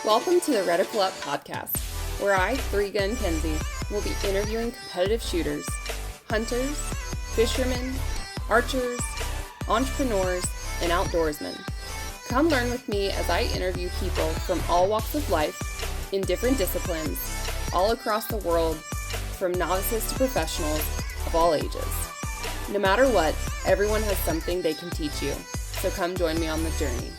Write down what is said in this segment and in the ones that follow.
Welcome to the Reticle Up podcast, where I, Three Gun Kenzie, will be interviewing competitive shooters, hunters, fishermen, archers, entrepreneurs, and outdoorsmen. Come learn with me as I interview people from all walks of life, in different disciplines, all across the world, from novices to professionals of all ages. No matter what, everyone has something they can teach you, so come join me on the journey.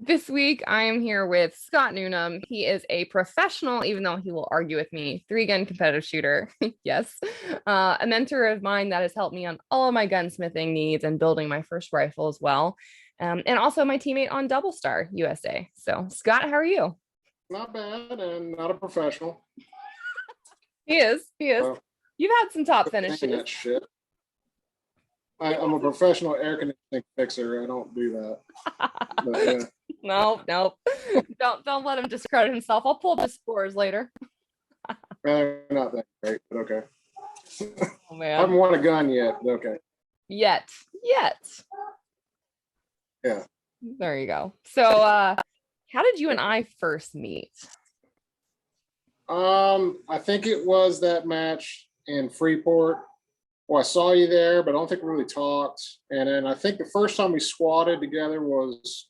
This week, I am here with Scott Newnam. He is a professional, even though he will argue with me, three-gun competitive shooter. Yes. A mentor of mine that has helped me on all of my gunsmithing needs and building my first rifle as well. And also my teammate on DoubleStar USA. So, Scott, how are you? Not bad, and not a professional. He is. You've had some top finishes. That shit. I'm a professional air conditioning fixer. I don't do that. But, yeah. No. Don't let him discredit himself. I'll pull up the scores later. They're not that great, but okay. Oh, man. I haven't won a gun yet, but okay. Yet. Yeah. There you go. So, how did you and I first meet? I think it was that match in Freeport. Well, I saw you there, but I don't think we really talked. And then I think the first time we squatted together was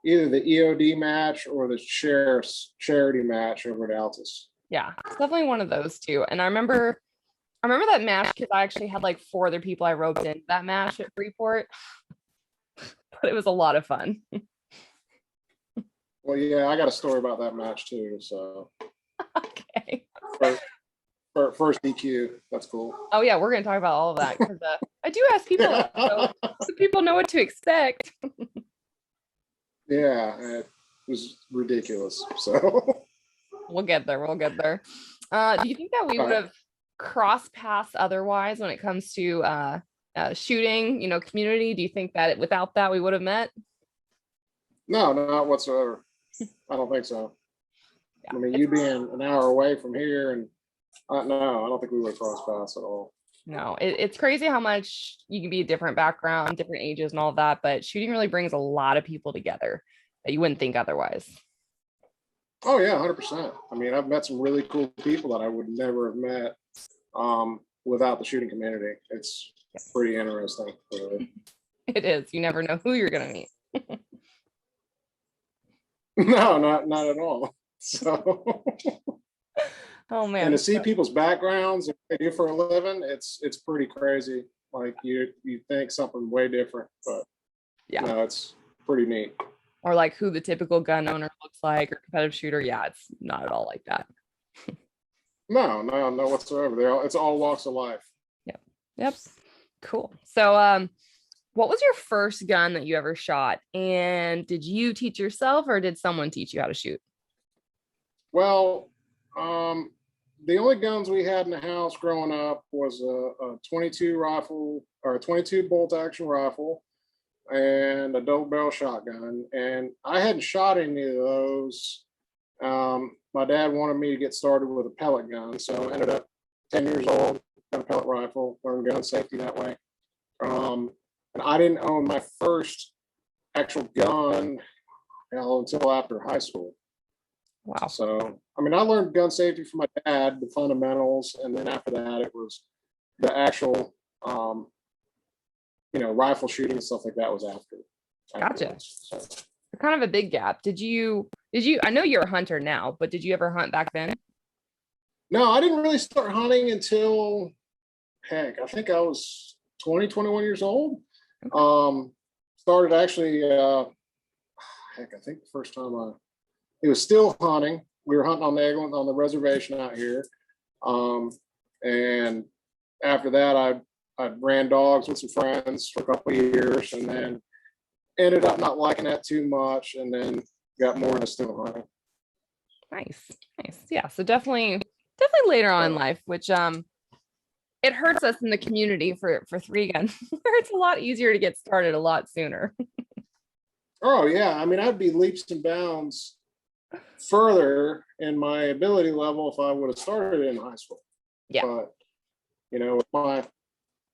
either the EOD match or the sheriff's charity match over at Altus. Yeah, it's definitely one of those two. And I remember that match because I actually had like 4 other people I roped into that match at Freeport. But it was a lot of fun. Well, yeah, I got a story about that match too. So okay. First DQ, that's cool. Oh yeah, we're gonna talk about all of that because I do ask people so people know what to expect. Yeah, it was ridiculous. So we'll get there. Do you think that we would have crossed paths otherwise when it comes to shooting, community? Do you think that without that we would have met? No, not whatsoever. I don't think so. Yeah, I mean, you being an hour away from here, and no, I don't think we would cross paths at all. No, it's crazy how much you can be a different background, different ages and all that, but shooting really brings a lot of people together that you wouldn't think otherwise. Oh yeah, 100%. I mean, I've met some really cool people that I would never have met without the shooting community. It's pretty interesting. Really. It is. You never know who you're going to meet. No, not at all. So oh man. And to see people's backgrounds, what they do for a living, it's pretty crazy. Like you think something way different, but yeah, no, it's pretty neat. Or like who the typical gun owner looks like or competitive shooter. Yeah, it's not at all like that. No whatsoever. It's all walks of life. Yep. Cool. So what was your first gun that you ever shot? And did you teach yourself or did someone teach you how to shoot? Well, the only guns we had in the house growing up was a 22 rifle or a 22 bolt action rifle and a double barrel shotgun. And I hadn't shot any of those. My dad wanted me to get started with a pellet gun. So I ended up 10 years old, got a pellet rifle, learned gun safety that way. And I didn't own my first actual gun until after high school. Wow. So, I mean, I learned gun safety from my dad, the fundamentals, and then after that, it was the actual, rifle shooting and stuff like that was after. Gotcha. So. Kind of a big gap. Did you, I know you're a hunter now, but did you ever hunt back then? No, I didn't really start hunting until, I think I was 21 years old. Okay. Started actually, I think the first time it was still hunting. We were hunting on the reservation out here. And after that, I ran dogs with some friends for a couple of years and then ended up not liking that too much and then got more into still hunting. Nice. Yeah. So definitely later on in life, which, it hurts us in the community for three gun where it's a lot easier to get started a lot sooner. Oh yeah. I mean, I'd be leaps and bounds further in my ability level if I would have started in high school. Yeah. But with my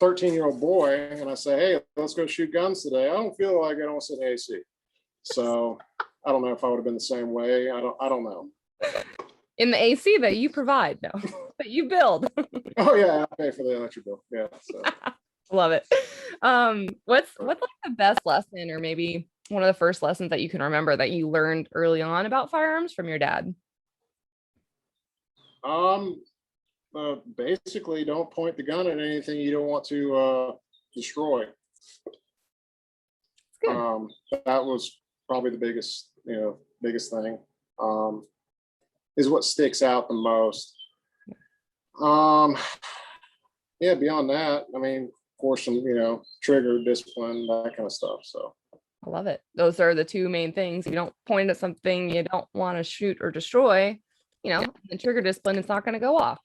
13-year-old boy and I say, hey, let's go shoot guns today, I don't feel like I don't sit in AC. So I don't know if I would have been the same way. I don't know. In the AC that you provide, no, that you build. Oh yeah, I pay for the electric bill. Yeah. So. Love it. What's like the best lesson, or maybe one of the first lessons that you can remember that you learned early on about firearms from your dad? Basically, don't point the gun at anything you don't want to destroy. Good. That was probably the biggest thing. Is what sticks out the most. Yeah, beyond that, I mean, of course, some, trigger discipline, that kind of stuff. So I love it. Those are the two main things. If you don't point at something you don't want to shoot or destroy, the trigger discipline, it's not going to go off.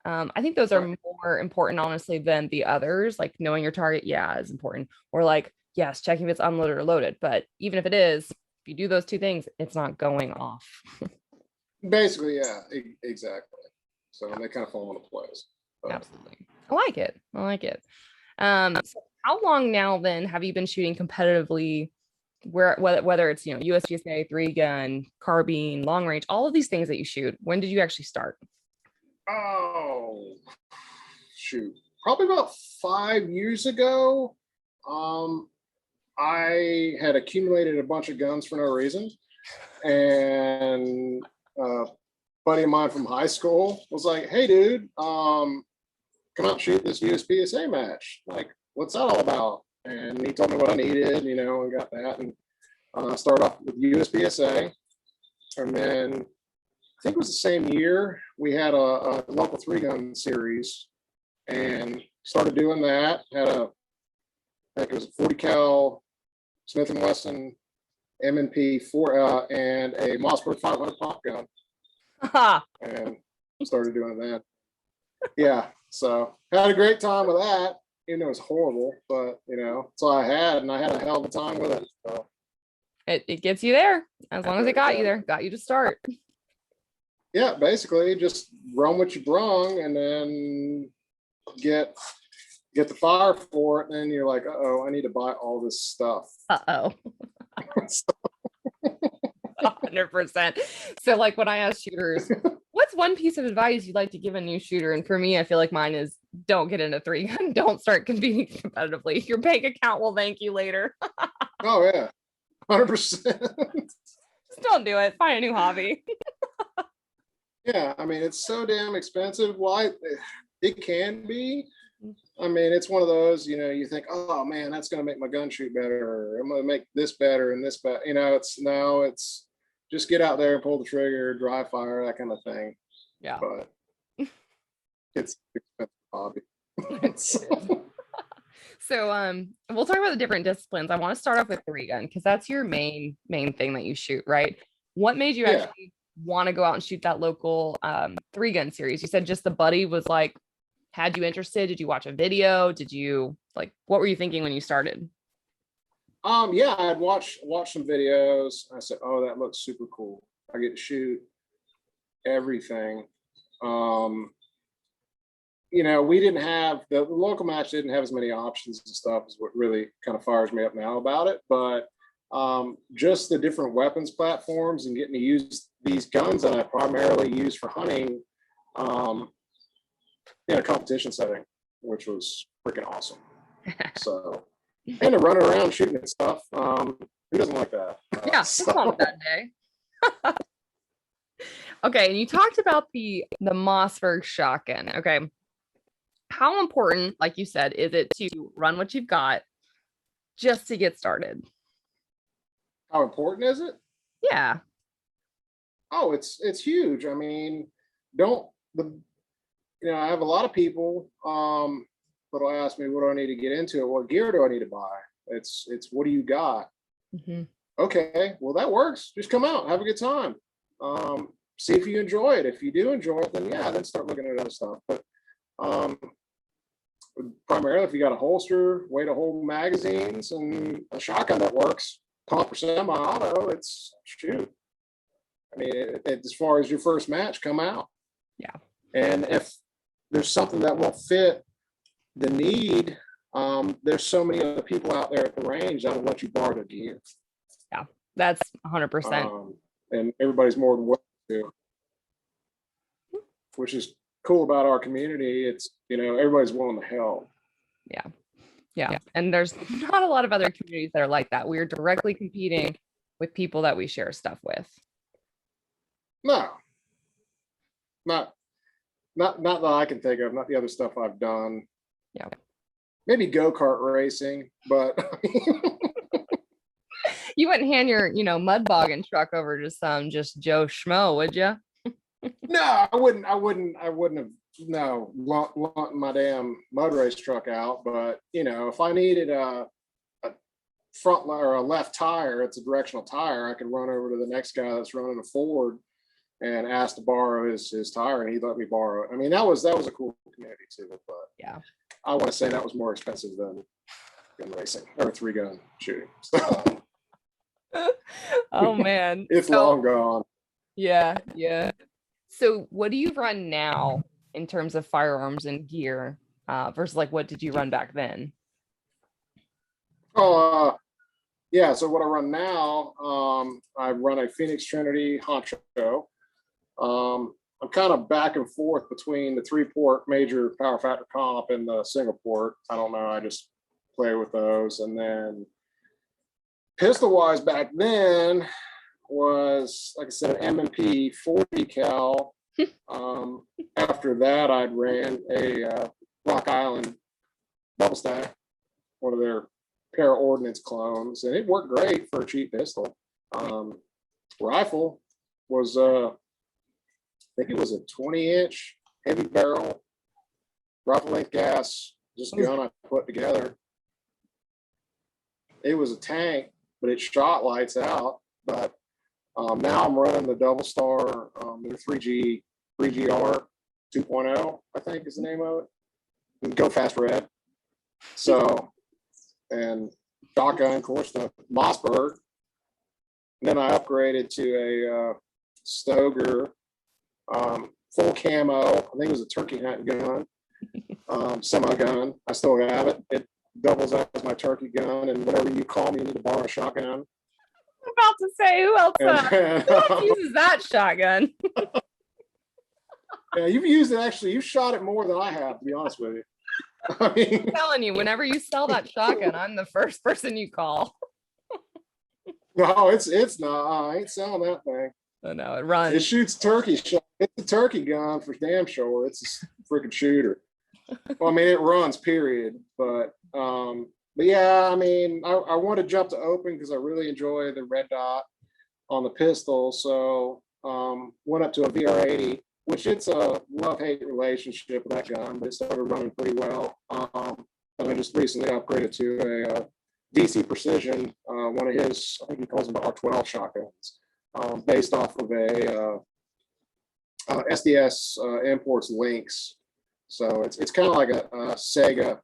I think those are more important, honestly, than the others. Like knowing your target, yeah, is important. Or like, yes, checking if it's unloaded or loaded. But even if it is, if you do those two things, it's not going off. basically, yeah, exactly. So they kind of fall into place. Absolutely. I like it. So how long now then have you been shooting competitively, whether it's USPSA, 3-gun, carbine, long range, all of these things that you shoot? When did you actually start? Oh, shoot, probably about 5 years ago. I had accumulated a bunch of guns for no reason, and a buddy of mine from high school was like, "Hey, dude, come out and shoot this USPSA match. Like, what's that all about?" And he told me what I needed, and got that, and started off with USPSA, and then I think it was the same year we had a local 3-gun series, and started doing that. I think it was a 40 cal Smith & Wesson M&P 4 and a Mossberg 500 pop gun, and started doing that. Yeah, so had a great time with that. It was horrible, but that's all I had, and I had a hell of a time with it. So. It gets you there, as long as it got you there, got you to start. Yeah, basically just run what you brung, and then get the fire for it, and then you're like, I need to buy all this stuff. 100%. So like when I ask shooters, what's one piece of advice you'd like to give a new shooter? And for me, I feel like mine is don't get into 3-gun, don't start competing competitively. Your bank account will thank you later. Oh yeah, 100%. Just don't do it. Find a new hobby. Yeah, I mean, it's so damn expensive. Well, it can be. I mean, it's one of those, you think, oh man, that's going to make my gun shoot better, or I'm going to make this better and this better. It's just get out there and pull the trigger, dry fire, that kind of thing. Yeah. But it's an expensive hobby. So we'll talk about the different disciplines. I want to start off with 3-gun because that's your main thing that you shoot, right? What made you actually want to go out and shoot that local 3-gun series? You said just the buddy was like, had you interested? Did you watch a video? Did you what were you thinking when you started? Yeah, I'd watched some videos. I said, oh, that looks super cool. I get to shoot everything. We didn't have the local match didn't have as many options and stuff, is what really kind of fires me up now about it. But just the different weapons platforms and getting to use these guns that I primarily use for hunting in a competition setting, which was freaking awesome. So, and to run around shooting and stuff. Who doesn't like that? Yeah, so. That day. Okay, and you talked about the Mossberg shotgun. Okay, how important, like you said, is it to run what you've got just to get started? How important is it? Yeah. Oh, it's huge. I mean, I have a lot of people that'll ask me, what do I need to get into it? What gear do I need to buy? It's what do you got? Mm-hmm. Okay, well, that works. Just come out, have a good time. See if you enjoy it. If you do enjoy it, then start looking at other stuff. But primarily, if you got a holster, way to hold magazines, and a shotgun that works, comp or semi-auto, it's shoot. I mean, as far as your first match, come out. Yeah. And if there's something that won't fit the need, there's so many other people out there at the range that will let you borrow the gear. Yeah. That's 100%. And everybody's more than welcome to, which is cool about our community. It's, everybody's willing to help. Yeah. And there's not a lot of other communities that are like that. We're directly competing with people that we share stuff with. No, not that I can think of, not the other stuff I've done. Yeah. Maybe go-kart racing, but you wouldn't hand your, mud bogging truck over to some just Joe Schmo, would you? No, I wouldn't have lumped my damn mud race truck out. But if I needed a front or a left tire, it's a directional tire, I could run over to the next guy that's running a Ford and ask to borrow his tire, and he'd let me borrow it. I mean, that was a cool community too. But yeah, I want to say that was more expensive than gun racing or 3-gun shooting. So, oh man, it's long gone. Yeah. So what do you run now in terms of firearms and gear versus like what did you run back then? Yeah. So what I run now, I run a Phoenix Trinity Honcho. I'm kind of back and forth between the 3-port major power factor comp and the single port. I don't know. I just play with those. And then pistol wise back then was, like I said, an M&P 40 cal. After that, I'd ran a Rock Island double stack, one of their para ordnance clones, and it worked great for a cheap pistol. Rifle was I think it was a 20-inch heavy barrel rifle length gas, just gun I put together. It was a tank, but it shot lights out. But now I'm running the DoubleStar, their 3GR 2.0, I think is the name of it. Go Fast Red. So, and shotgun, of course, the Mossberg. And then I upgraded to a Stoger full camo. I think it was a turkey hunting gun, semi-gun. I still have it. It doubles as my turkey gun, and whenever you call me, you need to borrow a shotgun. I'm about to say, who else uses that shotgun? Yeah, you've used it actually. You've shot it more than I have, to be honest with you. I mean, I'm telling you, whenever you sell that shotgun, I'm the first person you call. No, it's not. I ain't selling that thing. Oh no, it runs. It shoots turkey shot. It's a turkey gun for damn sure. It's a freaking shooter. Well, I mean, it runs, period. But yeah, I mean, I want to jump to open because I really enjoy the red dot on the pistol. So went up to a VR80, which it's a love-hate relationship with that gun, but it started running pretty well. And I just recently upgraded to a DC Precision, one of his, I think he calls them R12 shotguns, based off of a SDS Imports Lynx. So it's kind of like a Sega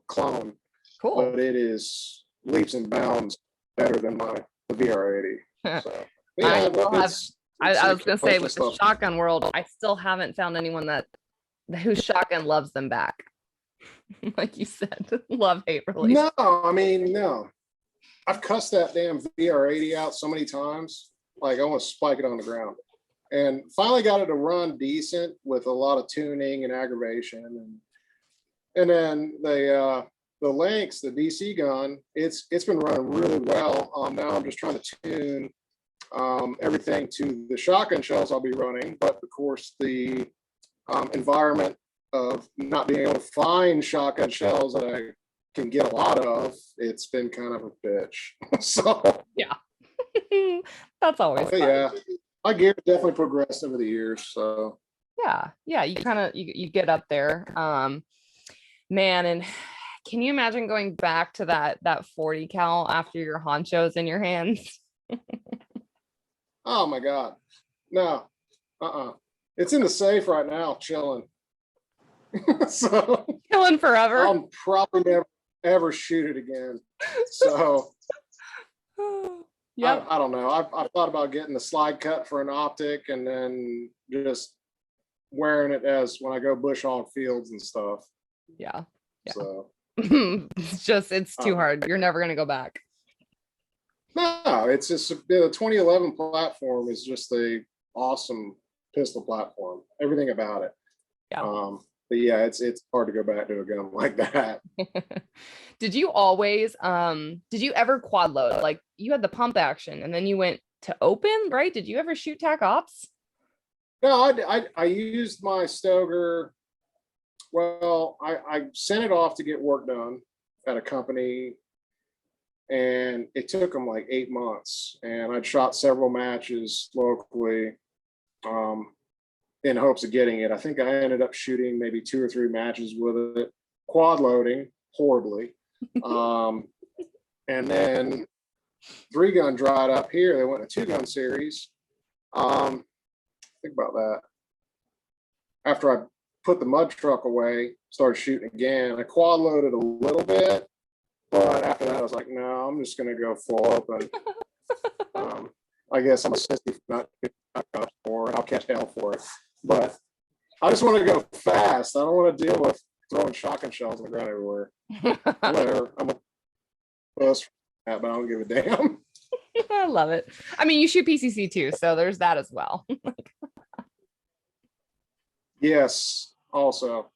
clone, cool, but it is leaps and bounds better than the VR80. So yeah, I was gonna say with the shotgun world, I still haven't found anyone whose shotgun loves them back. Like you said, love-hate relationship. No. I've cussed that damn VR80 out so many times, like I want to spike it on the ground. And finally got it to run decent with a lot of tuning and aggravation. And then the Lynx, the DC gun, it's been running really well. Now I'm just trying to tune everything to the shotgun shells I'll be running. But of course, the environment of not being able to find shotgun shells that I can get a lot of, it's been kind of a bitch. So yeah, that's always fun. Yeah. My gear definitely progressed over the years. So yeah, you kind of you get up there, man. And can you imagine going back to that 40 cal after your honchos in your hands? Oh my god, no, it's in the safe right now, chilling. So chilling forever. I'll probably never ever shoot it again. So yeah, I don't know. I've thought about getting the slide cut for an optic and then just wearing it as when I go bush hog fields and stuff. Yeah. So it's too hard. You're never gonna go back. No, it's just the 2011 platform is just a awesome pistol platform. Everything about it. Yeah. But yeah, it's hard to go back to a gun like that. Did you always did you ever quad load? Like you had the pump action and then you went to open, right? Did you ever shoot Tac Ops? No, I used my Stoger. Well, I sent it off to get work done at a company, and it took them like 8 months. And I'd shot several matches locally, in hopes of getting it. I think I ended up shooting maybe 2 or 3 matches with it, quad loading horribly. And then 3-gun dried up here. They went to 2-gun series. Think about that. After I put the mud truck away, started shooting again. I quad loaded a little bit, but after that, I was like, no, I'm just going to go full open. I guess I'm a sissy for not for it. I'll catch hell for it. But I just want to go fast. I don't want to deal with throwing shotgun shells on the ground everywhere. Whatever. I'm a puss, but I don't give a damn. I love it. I mean, you shoot PCC too, so there's that as well. Yes, also.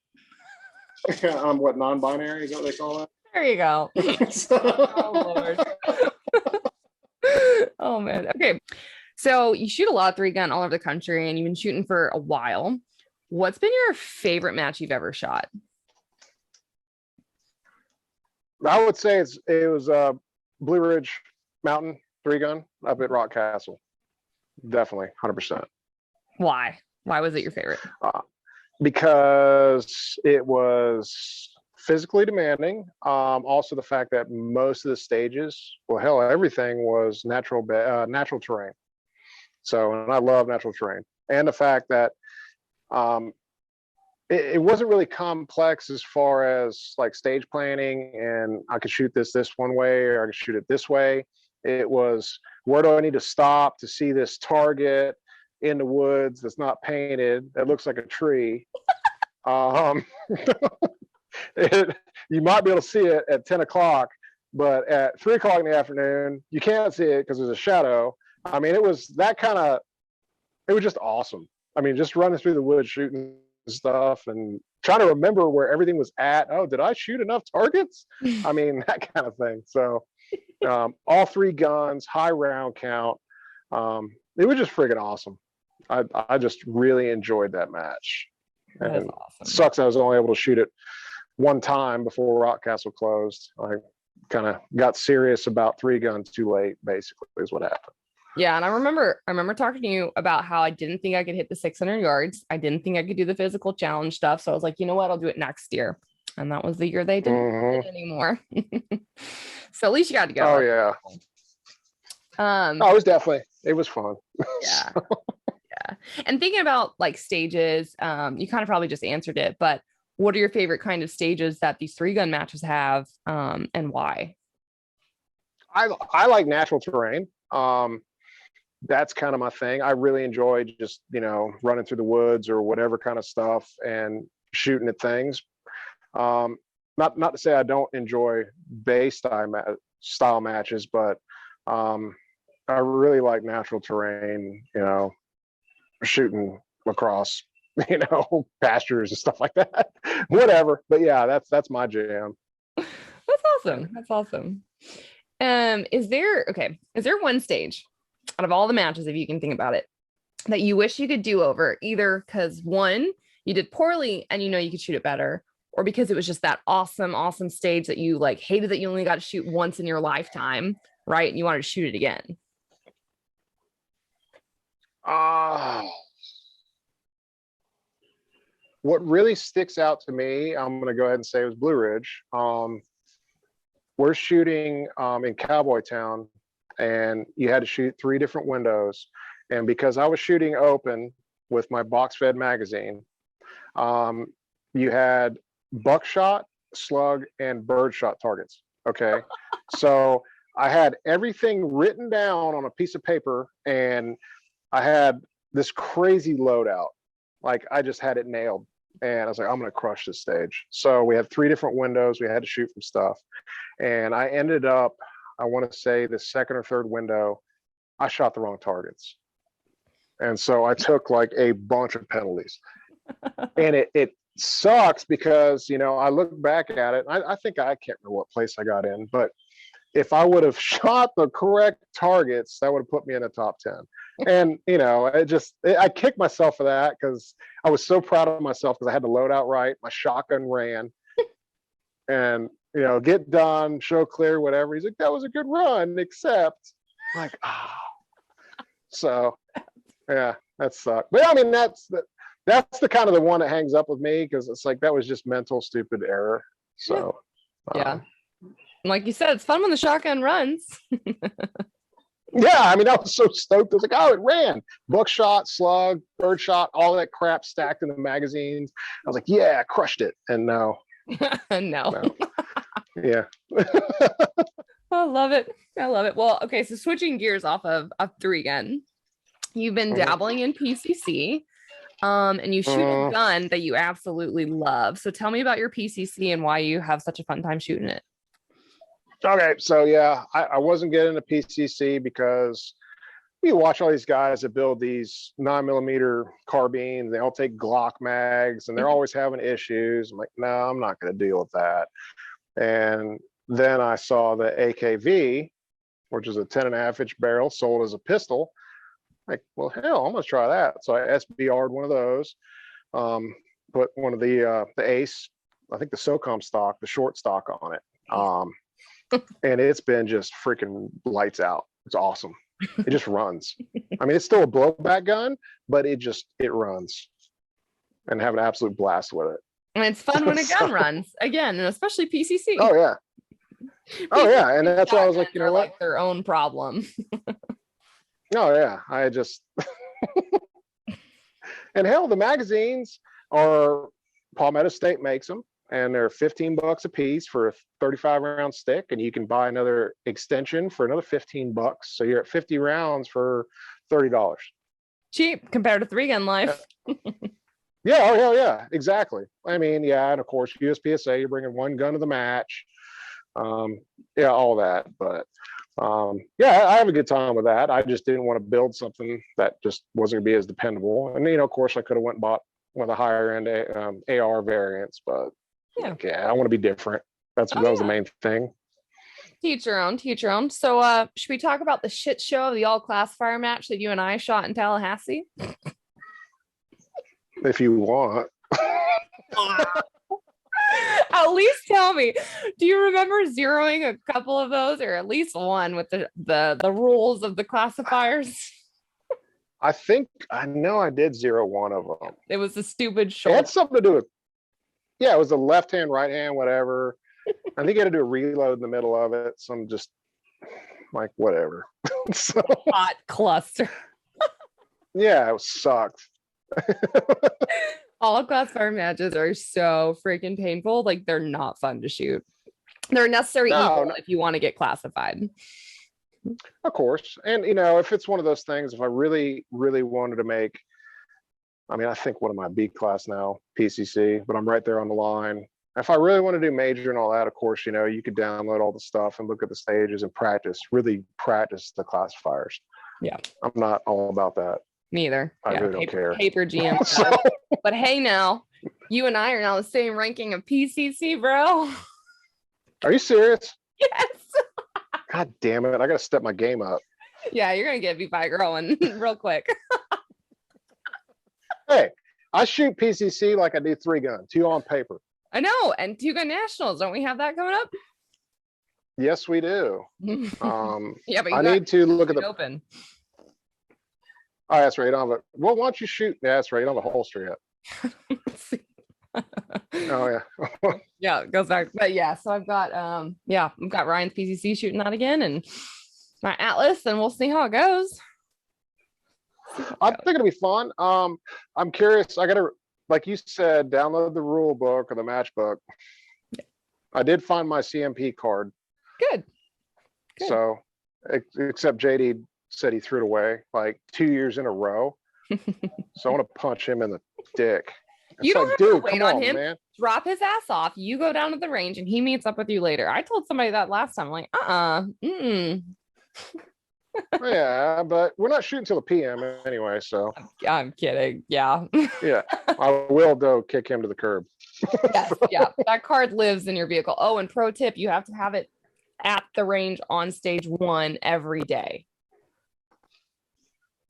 I'm what, non-binary? Is that what they call that? There you go. Oh, Lord. Oh, man. Okay. So you shoot a lot of 3-gun all over the country and you've been shooting for a while. What's been your favorite match you've ever shot? I would say it was Blue Ridge Mountain 3-gun up at Rock Castle. Definitely, 100%. Why? Why was it your favorite? Because it was physically demanding. Also, the fact that most of the stages, well, hell, everything was natural terrain. So, and I love natural terrain, and the fact that it wasn't really complex as far as like stage planning, and I could shoot this one way or I could shoot it this way. It was, where do I need to stop to see this target in the woods that's not painted, that looks like a tree? You might be able to see it at 10 o'clock, but at 3 o'clock in the afternoon, you can't see it because there's a shadow. I mean, it was just awesome. I mean, just running through the woods, shooting stuff and trying to remember where everything was at. Oh, did I shoot enough targets? I mean, that kind of thing. So all 3 guns, high round count. It was just friggin' awesome. I just really enjoyed that match. That And is awesome. sucks I was only able to shoot it one time before Rock Castle closed. I kind of got serious about 3-gun too late, basically, is what happened. Yeah, and I remember talking to you about how I didn't think I could hit the 600 yards. I didn't think I could do the physical challenge stuff. So I was like, you know what? I'll do it next year. And that was the year they didn't do it anymore. So at least you got to go. Oh, yeah. It was fun. Yeah. Yeah. And thinking about like stages, you kind of probably just answered it, but what are your favorite kind of stages that these 3-gun matches have, and why? I like natural terrain. That's kind of my thing. I really enjoy just, running through the woods or whatever kind of stuff and shooting at things. Not to say I don't enjoy bay style matches, but I really like natural terrain, shooting across, pastures and stuff like that. Whatever. But yeah, that's my jam. That's awesome. That's awesome. Is there one stage out of all the matches, if you can think about it, that you wish you could do over, either because one, you did poorly and you could shoot it better, or because it was just that awesome stage that you like hated that you only got to shoot once in your lifetime, right? And you wanted to shoot it again? What really sticks out to me, I'm going to go ahead and say, was Blue Ridge. We're shooting in Cowboy Town, and you had to shoot 3 different windows. And because I was shooting open with my box-fed magazine, you had buckshot, slug, and birdshot targets. Okay. So I had everything written down on a piece of paper, and I had this crazy loadout. Like, I just had it nailed. And I was like, I'm going to crush this stage. So we had 3 different windows. We had to shoot from stuff. And I ended up, I want to say the second or third window, I shot the wrong targets. And so I took like a bunch of penalties. And it sucks because, you know, I look back at it. I think I can't remember what place I got in, but if I would have shot the correct targets, that would have put me in the top 10. And, you know, I kicked myself for that because I was so proud of myself because I had the loadout right. My shotgun ran and, you know, get done, show clear, whatever. He's like, that was a good run, except like, So, yeah, that sucked. But I mean, that's the kind of the one that hangs up with me because it's like, that was just mental, stupid error. So, yeah. Like you said, it's fun when the shotgun runs. Yeah, I mean, I was so stoked. I was like, oh, it ran. Buckshot, slug, bird shot, all that crap stacked in the magazines. I was like, yeah, I crushed it. And no. No. Yeah. I love it. I love it. Well, okay, so switching gears off of a 3-gun, you've been dabbling in PCC, and you shoot a gun that you absolutely love. So tell me about your PCC and why you have such a fun time shooting it. Okay, so yeah, I wasn't getting into PCC because you watch all these guys that build these 9mm carbines. They all take Glock mags, and they're always having issues. I'm like, no, I'm not going to deal with that. And then I saw the AKV, which is a 10.5-inch barrel sold as a pistol. Like, well, hell, I'm going to try that. So I SBR'd one of those, put one of the Ace, I think the SOCOM stock, the short stock on it. And it's been just freaking lights out. It's awesome. It just runs. I mean, it's still a blowback gun, but it runs, and have an absolute blast with it. And it's fun when a gun runs again, and especially PCC. Oh yeah. Oh yeah. And that's why I was like, you know what? Like their own problem. Oh yeah. I just, and hell, the magazines are, Palmetto State makes them. And they're $15 a piece for a 35-round stick, and you can buy another extension for another $15. So you're at 50 rounds for $30. Cheap compared to 3-gun life. Yeah, oh hell yeah, exactly. I mean, yeah, and of course USPSA, you're bringing one gun to the match. Yeah, all that. But yeah, I have a good time with that. I just didn't want to build something that just wasn't gonna be as dependable. And you know, of course, I could have went and bought one of the higher end AR variants, but. Yeah, I want to be different. That was the main thing. Teach your own. So should we talk about the shit show of the all classifier match that you and I shot in Tallahassee? If you want. At least tell me, do you remember zeroing a couple of those, or at least one with the rules of the classifiers? I think I know I did 0 one of them. It was a stupid shoulder. It had something to do with, yeah, it was the left hand, right hand, whatever. I think you had to do a reload in the middle of it. So I'm just like, whatever. So, hot cluster. Yeah, it sucked. All classifier matches are so freaking painful. Like, they're not fun to shoot. They're a necessary evil if you want to get classified. Of course. And, you know, if it's one of those things, if I really, really wanted to make, I mean, I think what am I, B class now, PCC, but I'm right there on the line. If I really want to do major and all that, of course, you know, you could download all the stuff and look at the stages and really practice the classifiers. Yeah. I'm not all about that. Me either. I really don't care. Paper GM. But hey, now, you and I are now the same ranking of PCC, bro. Are you serious? Yes. God damn it. I got to step my game up. Yeah, you're going to get beat by a girl one real quick. Hey, I shoot PCC like I do 3-gun, 2 on paper. I know. And 2-gun nationals. Don't we have that coming up? Yes, we do. Yeah, but I need to look at the open. Oh, that's right. You don't have well, why don't you shoot? Yeah, that's right. You don't have a holster yet. Oh yeah. Yeah, it goes back. But yeah, so I've got I've got Ryan's PCC shooting that again, and my Atlas, and we'll see how it goes. I think it'll be fun. I'm curious. I gotta, like you said, download the rule book or the match book. Yeah. I did find my CMP card. Good. So, except JD said he threw it away like 2 years in a row. So I want to punch him in the dick. You It's don't like, have dude, to wait come on on, him. man. Drop his ass off. You go down to the range and he meets up with you later. I told somebody that last time. I'm like, mm-mm. Yeah, but we're not shooting till the PM anyway, so I'm kidding. Yeah. yeah, I will though kick him to the curb. Yes. Yeah. That card lives in your vehicle. Oh, and pro tip, you have to have it at the range on stage 1 every day.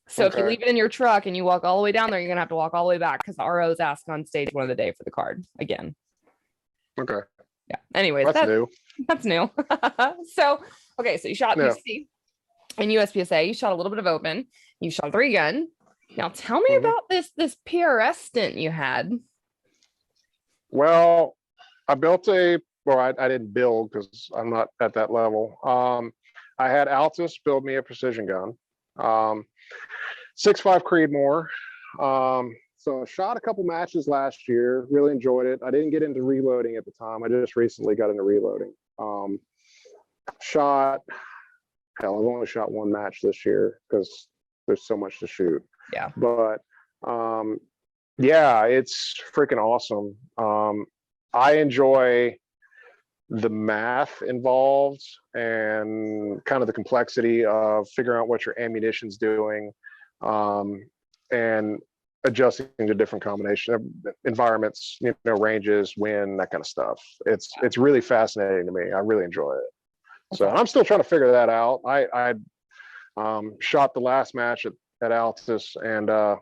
So if you Okay. leave it in your truck and you walk all the way down there, you're gonna have to walk all the way back because the ROs ask on stage 1 of the day for the card again. Okay. Yeah. Anyways, That's new. That's new. So okay, so you shot Yeah. UC and USPSA. You shot a little bit of open. You shot a 3-gun. Now tell me Mhm. about this PRS stint you had. Well, I built I didn't build because I'm not at that level. I had Altus build me a precision gun. 6.5 Creedmoor. So I shot a couple matches last year, really enjoyed it. I didn't get into reloading at the time. I just recently got into reloading. I've only shot 1 match this year because there's so much to shoot. Yeah. But yeah, it's freaking awesome. I enjoy the math involved and kind of the complexity of figuring out what your ammunition's doing, and adjusting to different combination of environments, ranges, wind, that kind of stuff. It's really fascinating to me. I really enjoy it. So I'm still trying to figure that out. I shot the last match at Altus and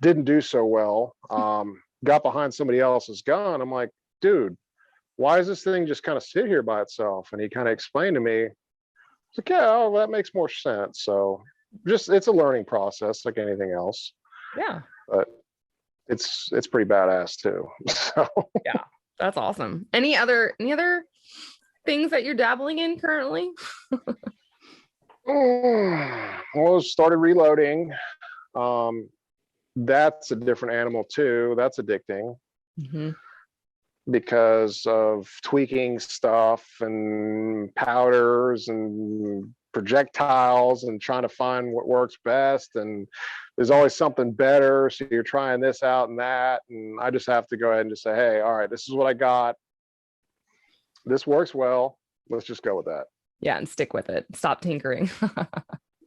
didn't do so well. Got behind somebody else's gun. I'm like, dude, why does this thing just kind of sit here by itself? And he kind of explained to me, it's like, yeah, well, that makes more sense. So it's a learning process like anything else. Yeah. But it's pretty badass too. So Yeah, that's awesome. Any other things that you're dabbling in currently? well, started reloading. That's a different animal too. That's addicting. Mm-hmm. Because of tweaking stuff and powders and projectiles and trying to find what works best. And there's always something better. So you're trying this out and that. And I just have to go ahead and just say, hey, all right, this is what I got. This works well. Let's just go with that. Yeah, and stick with it. Stop tinkering.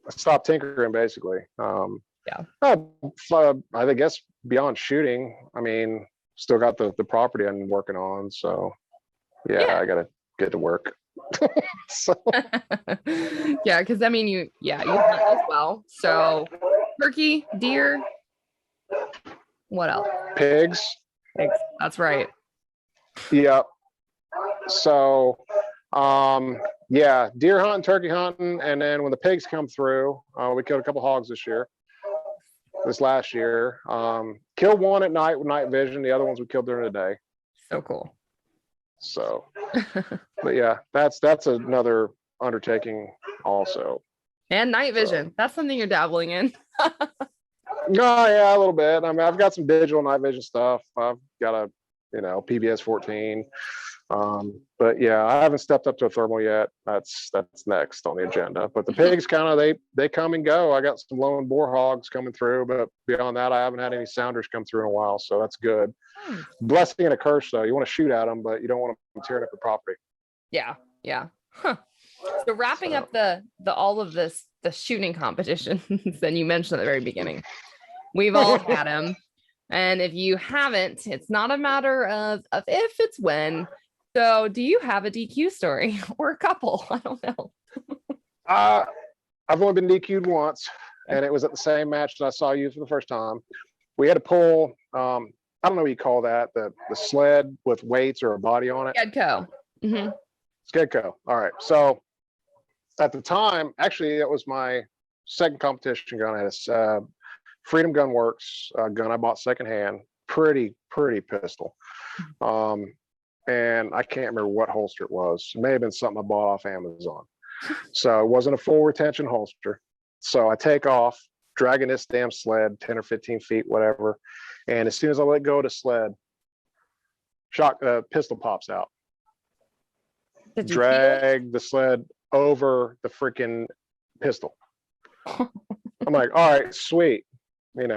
Stop tinkering, basically. Yeah. I guess beyond shooting, I mean, still got the property I'm working on. So yeah. I gotta get to work. So. Yeah, because I mean you hunt as well. So turkey, deer, what else? Pigs. That's right. Yeah. So yeah, deer hunting, turkey hunting, and then when the pigs come through, we killed a couple hogs this last year. Killed one at night with night vision. The other ones we killed during the day. So cool. So, but yeah, that's another undertaking also. And night vision. That's something you're dabbling in. No, yeah, a little bit. I mean, I've got some digital night vision stuff. I've got a, PBS 14. But yeah, I haven't stepped up to a thermal yet. That's next on the agenda. But the pigs kind of they come and go. I got some lone boar hogs coming through, but beyond that, I haven't had any sounders come through in a while, so that's good. Blessing and a curse, though. You want to shoot at them, but you don't want them tearing up the property. Yeah. Huh. So wrapping up the all of this, the shooting competitions that you mentioned at the very beginning, we've all had them. And if you haven't, it's not a matter of if, it's when. So do you have a DQ story or a couple? I don't know. I've only been DQ'd once, and it was at the same match that I saw you for the first time. We had to pull, I don't know what you call that, the sled with weights or a body on it. Gedco. Mm-hmm. Skidco. All right. So at the time, actually, that was my second competition gun. I had a Freedom Gun Works gun I bought secondhand. Pretty pistol. And I can't remember what holster it was. It may have been something I bought off Amazon. So it wasn't a full retention holster. So I take off, dragging this damn sled 10 or 15 feet, whatever. And as soon as I let go of the sled, pistol pops out. Drag the sled over the freaking pistol. I'm like, all right, sweet. A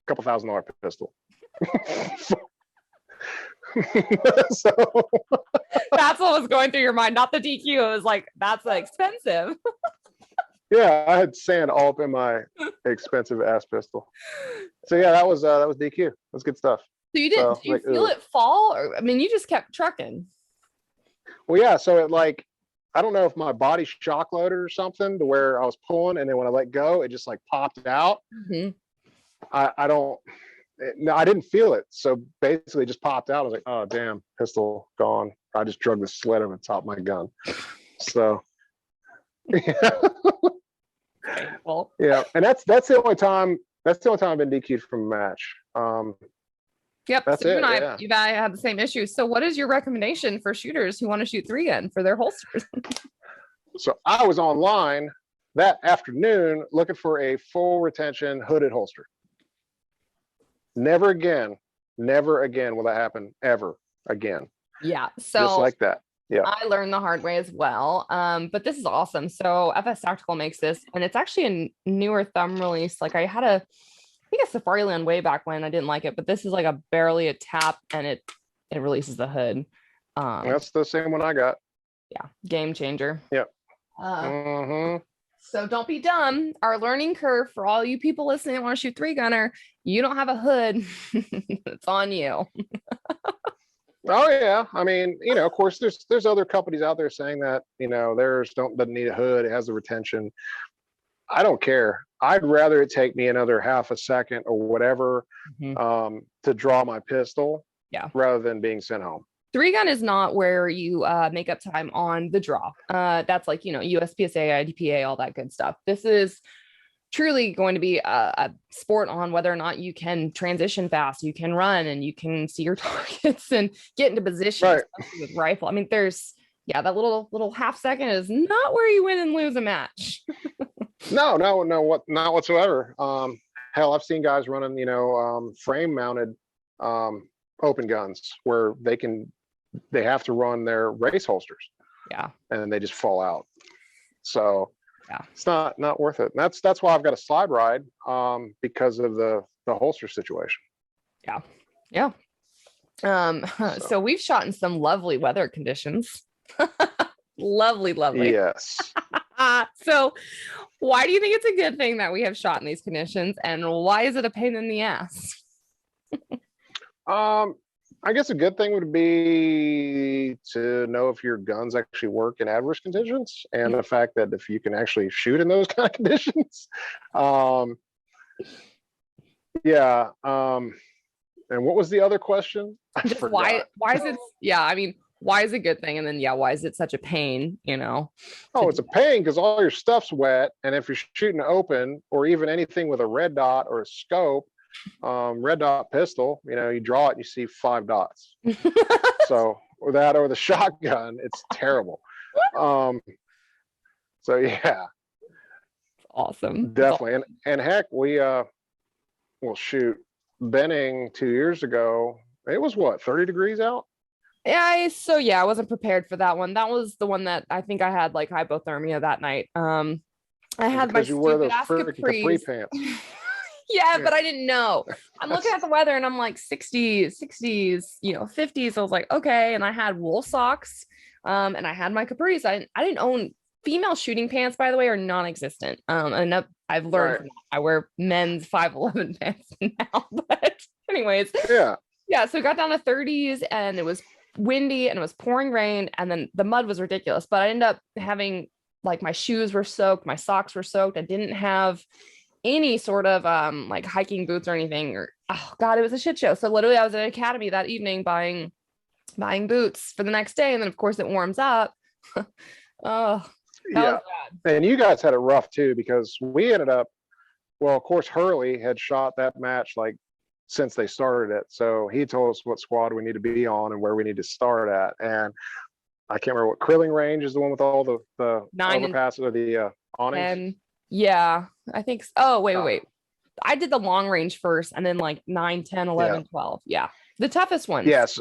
couple $1,000 pistol. So That's what was going through your mind, not the DQ. It was like, that's expensive. yeah, I had sand all up in my expensive ass pistol. So yeah, that was DQ. That's good stuff. So you didn't, So, did you feel it fall? Or, I mean, you just kept trucking. Well, yeah. So it like, I don't know if my body shock loaded or something to where I was pulling, and then when I let go, it just like popped out. Mm-hmm. No, I didn't feel it. So basically, it just popped out. I was like, oh damn, pistol gone. I just drug the sled over the top of my gun. So yeah. Well, Yeah, and that's the only time I've been DQ'd from a match. yep. That's So you it, and I, yeah. you and I had the same issue. So what is your recommendation for shooters who want to shoot 3-gun for their holsters? So I was online that afternoon looking for a full retention hooded holster. Never again will that happen ever again. Yeah. So Just like that. Yeah. I learned the hard way as well. But this is awesome. So FS Tactical makes this, and it's actually a newer thumb release. Like I think a Safari Land way back when. I didn't like it, but this is like barely a tap, and it releases the hood. That's the same one I got. Yeah, game changer. Yep. So don't be dumb. Our learning curve for all you people listening that want to shoot 3-gunner, you don't have a hood. It's on you. Oh yeah, I mean, of course, there's other companies out there saying that theirs doesn't need a hood, it has the retention. I don't care. I'd rather it take me another half a second or whatever to draw my pistol, rather than being sent home. 3-gun is not where you make up time on the draw. That's like USPSA, IDPA, all that good stuff. This is truly going to be a sport on whether or not you can transition fast, you can run, and you can see your targets and get into position, right, especially with rifle. I mean, there's that little half second is not where you win and lose a match. No, not whatsoever. Hell, I've seen guys running, frame mounted open guns where they have to run their race holsters. Yeah. And they just fall out. So yeah, it's not worth it. And that's why I've got a slide ride, because of the holster situation. Yeah. Yeah. So we've shot in some lovely weather conditions. lovely. Yes. So why do you think it's a good thing that we have shot in these conditions, and why is it a pain in the ass? I guess a good thing would be to know if your guns actually work in adverse conditions, and the fact that if you can actually shoot in those kind of conditions. Yeah. And what was the other question? Just why is it? Yeah, I mean, why is it a good thing? And then why is it such a pain? Oh, it's a pain because all your stuff's wet, and if you're shooting open or even anything with a red dot or a scope, red dot pistol, you draw it and you see 5 dots. So with that or the shotgun, it's terrible. So yeah, awesome, definitely. And heck, we shoot, Benning 2 years ago, it was 30 degrees out. I wasn't prepared for that one. That was the one that I think I had like hypothermia that night. I had my stupid ass capri pants. Yeah, but I didn't know. I'm looking at the weather and I'm like 60s, 50s. I was like, okay. And I had wool socks, and I had my capris. I didn't own female shooting pants, by the way, are non-existent. And I've learned from that. I wear men's 511 pants now. But anyways, yeah. So it got down to 30s, and it was windy, and it was pouring rain, and then the mud was ridiculous. But I ended up having, like, my shoes were soaked, my socks were soaked. I didn't have any sort of like hiking boots or anything, or oh god, it was a shit show. So literally I was at an academy that evening buying boots for the next day, and then of course it warms up. Oh yeah. And you guys had it rough too, because we ended up, well, of course Hurley had shot that match like since they started it, so he told us what squad we need to be on and where we need to start at. And I can't remember what Krilling range is, the one with all the overpasses or the awnings. Yeah, I think so. Oh, wait. I did the long range first, and then like 9, 10, 11, 12. Yeah. The toughest ones. Yes.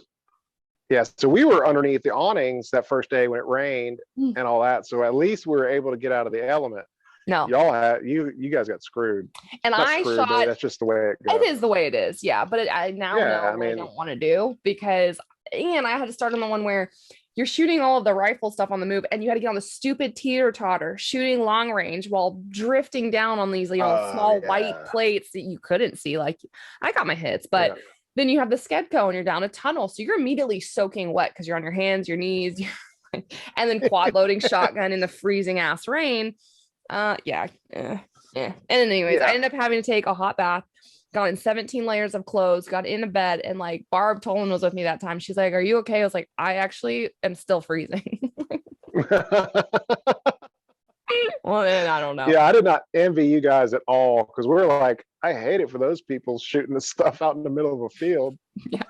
So we were underneath the awnings that first day when it rained and all that. So at least we were able to get out of the element. No. Y'all had you guys got screwed. And Not I screwed, shot. but that's just the way it goes. It is the way it is. Yeah. But I now Yeah, know I what I mean- don't want to do because, and I had to start on the one where you're shooting all of the rifle stuff on the move and you had to get on the stupid teeter totter shooting long range while drifting down on these, small white plates that you couldn't see. Like I got my hits, but then you have the Skedco and you're down a tunnel. So you're immediately soaking wet because you're on your hands, your knees, and then quad loading shotgun in the freezing ass rain. And anyways, I ended up having to take a hot bath, got in 17 layers of clothes, got in a bed, and like Barb Tolan was with me that time. She's like, "Are you okay?" I was like, "I actually am still freezing." Well, then I don't know. Yeah, I did not envy you guys at all because we're like, I hate it for those people shooting the stuff out in the middle of a field. Yeah.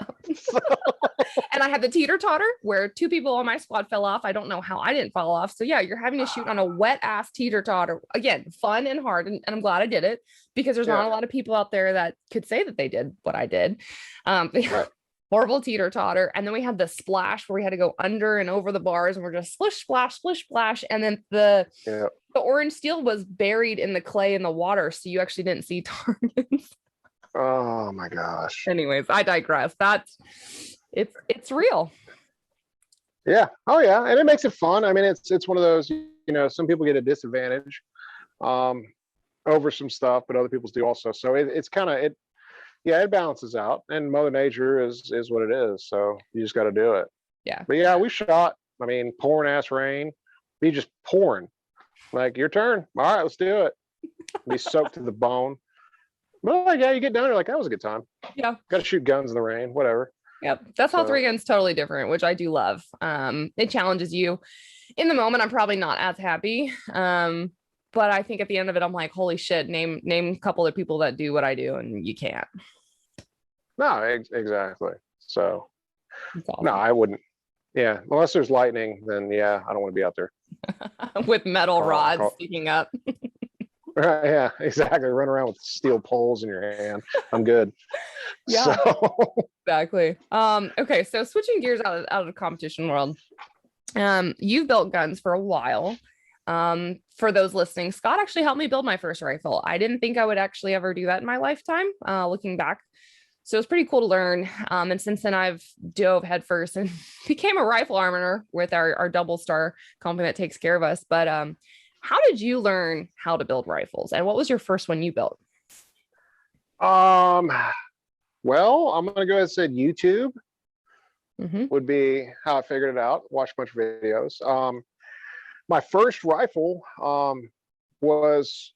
And I had the teeter totter where 2 people on my squad fell off. I don't know how I didn't fall off. So yeah, you're having to shoot on a wet ass teeter totter. Again, fun and hard. And I'm glad I did it because there's not a lot of people out there that could say that they did what I did. Horrible teeter totter. And then we had the splash where we had to go under and over the bars and we're just splish, splash, splish, splash. And then the orange steel was buried in the clay in the water. So you actually didn't see targets. Oh my gosh. Anyways, I digress. It's real. Yeah. Oh yeah. And it makes it fun. I mean, it's one of those, some people get a disadvantage over some stuff, but other people's do also. So it's kind of, it balances out and Mother Nature is what it is. So you just got to do it. Yeah. But yeah, we shot, pouring ass rain, be just pouring like your turn. All right, let's do it. Be soaked to the bone. But like, you get down there like, that was a good time. Yeah. Got to shoot guns in the rain, whatever. Yep. That's how 3 Guns totally different, which I do love. It challenges you. In the moment, I'm probably not as happy. But I think at the end of it, I'm like, holy shit, name a couple of people that do what I do, and you can't. No, exactly. So, awesome. No, I wouldn't. Yeah, unless there's lightning, then yeah, I don't want to be out there. With metal rods sticking up. Right, yeah, exactly. Run around with steel poles in your hand. I'm good. Yeah, exactly. Okay, so switching gears out of the competition world. You've built guns for a while. For those listening, Scott actually helped me build my first rifle. I didn't think I would actually ever do that in my lifetime, looking back. So it's pretty cool to learn. And since then I've dove headfirst and became a rifle armorer with our DoubleStar company that takes care of us. But how did you learn how to build rifles? And what was your first one you built? Well, I'm going to go ahead and say YouTube would be how I figured it out. Watched a bunch of videos. My first rifle was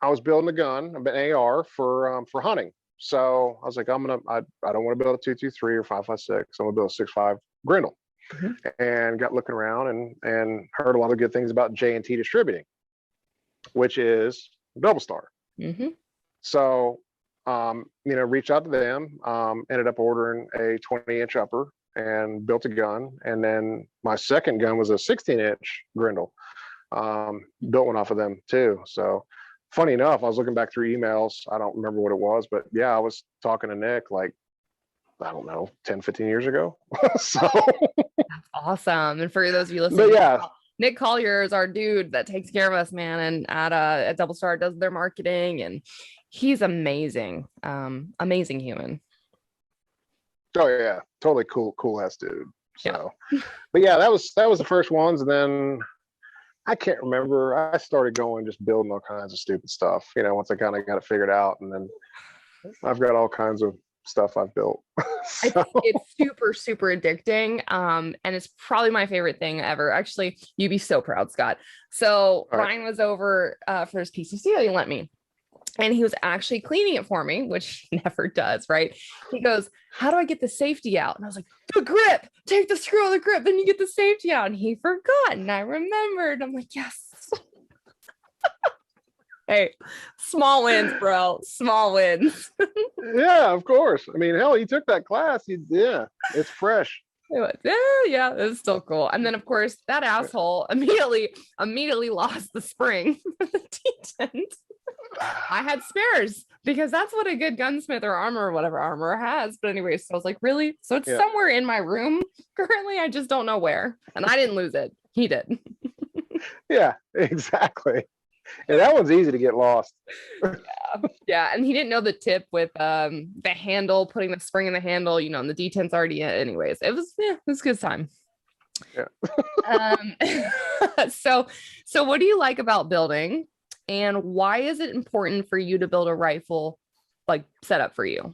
I was building a gun, an AR for hunting. So I was like, I don't want to build a 223 or 5.56. I'm gonna build a 6.5 Grendel. And got looking around and heard a lot of good things about J&T Distributing, which is DoubleStar. So reached out to them. Ended up ordering a 20-inch upper and built a gun. And then my second gun was a 16-inch Grendel. Built one off of them too. So funny enough, I was looking back through emails. I don't remember what it was, but yeah, I was talking to Nick like, I don't know, 10, 15 years ago. So that's awesome. And for those of you listening, Nick Collier is our dude that takes care of us, man. And at DoubleStar does their marketing and he's amazing. Amazing human. Oh yeah, totally cool ass dude. So, but yeah, that was the first ones. And then I can't remember. I started going, just building all kinds of stupid stuff, once I kind of got it figured out. And then I've got all kinds of stuff I've built. So. It's super, super addicting. And it's probably my favorite thing ever. Actually, you'd be so proud, Scott. So Ryan was over for his PCC that he lent me. And he was actually cleaning it for me, which he never does, right? He goes, how do I get the safety out? And I was like, the grip, take the screw of the grip, then you get the safety out. And he forgot. And I remembered. I'm like, yes. Hey, small wins, bro. Small wins. Yeah, of course. I mean, hell, he took that class. It's fresh. Yeah, it's still cool. And then of course that asshole immediately lost the spring for the T-tent. I had spares because that's what a good gunsmith or armor or whatever armor has. But anyway, so I was like, really? So it's somewhere in my room currently. I just don't know where. And I didn't lose it. He did. Yeah, exactly. And that one's easy to get lost. Yeah, and he didn't know the tip with the handle, putting the spring in the handle, and the detent's already in. Anyways, it was a good time. Yeah. So what do you like about building, and why is it important for you to build a rifle like set up for you?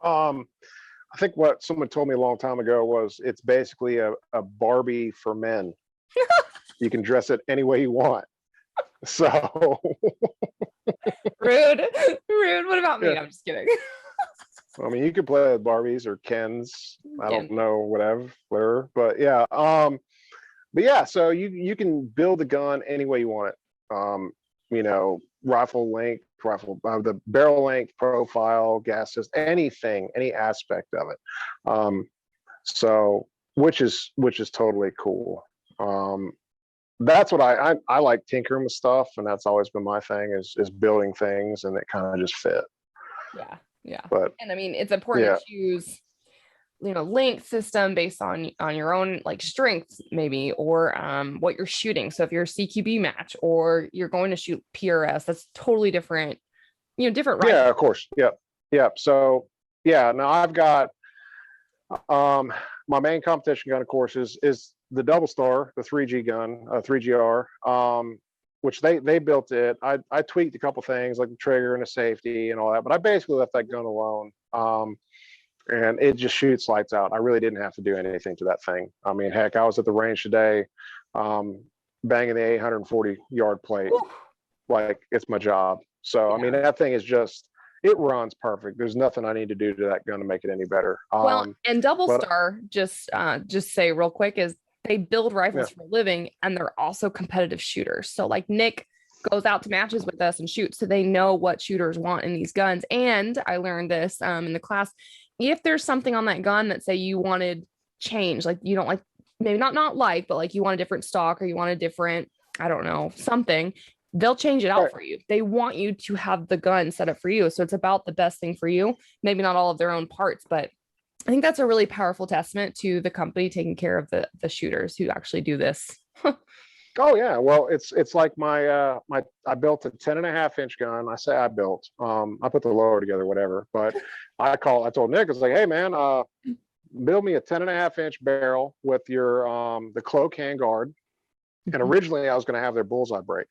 I think what someone told me a long time ago was it's basically a Barbie for men. You can dress it any way you want. So Rude. What about me? Yeah. I'm just kidding. I mean, you could play with Barbies or Kens. I don't know, whatever. But yeah, so you can build a gun any way you want it. Rifle length, the barrel length, profile, gas system, anything, any aspect of it. So which is totally cool. That's what I like, tinkering with stuff, and that's always been my thing is building things, and it kind of just fit. Yeah. But and I mean, it's important to choose length system based on your own like strengths maybe, or what you're shooting. So if you're a CQB match or you're going to shoot PRS, that's totally different, different rifles. Yeah, of course. Yep. So now I've got my main competition gun, of course, is the DoubleStar, the 3G gun, 3GR, which they built it. I tweaked a couple things like the trigger and the safety and all that, but I basically left that gun alone. And it just shoots lights out. I really didn't have to do anything to that thing. I mean, heck, I was at the range today, banging the 840 yard plate. Like it's my job. So, I mean, that thing is it runs perfect. There's nothing I need to do to that gun to make it any better. And DoubleStar, just say real quick, is they build rifles for a living, and they're also competitive shooters. So like Nick goes out to matches with us and shoots, so they know what shooters want in these guns. And I learned this in the class. If there's something on that gun that say you wanted change, like you don't like, maybe not like, but like you want a different stock or you want a different, I don't know, something, they'll change it out for you. They want you to have the gun set up for you. So it's about the best thing for you. Maybe not all of their own parts, but I think that's a really powerful testament to the company taking care of the shooters who actually do this. Oh yeah, well it's like I built a 10.5-inch gun. I say I built. I put the lower together, whatever. But I told Nick, I was like, hey man, build me a 10.5-inch barrel with your the cloak handguard. And originally I was going to have their bullseye break,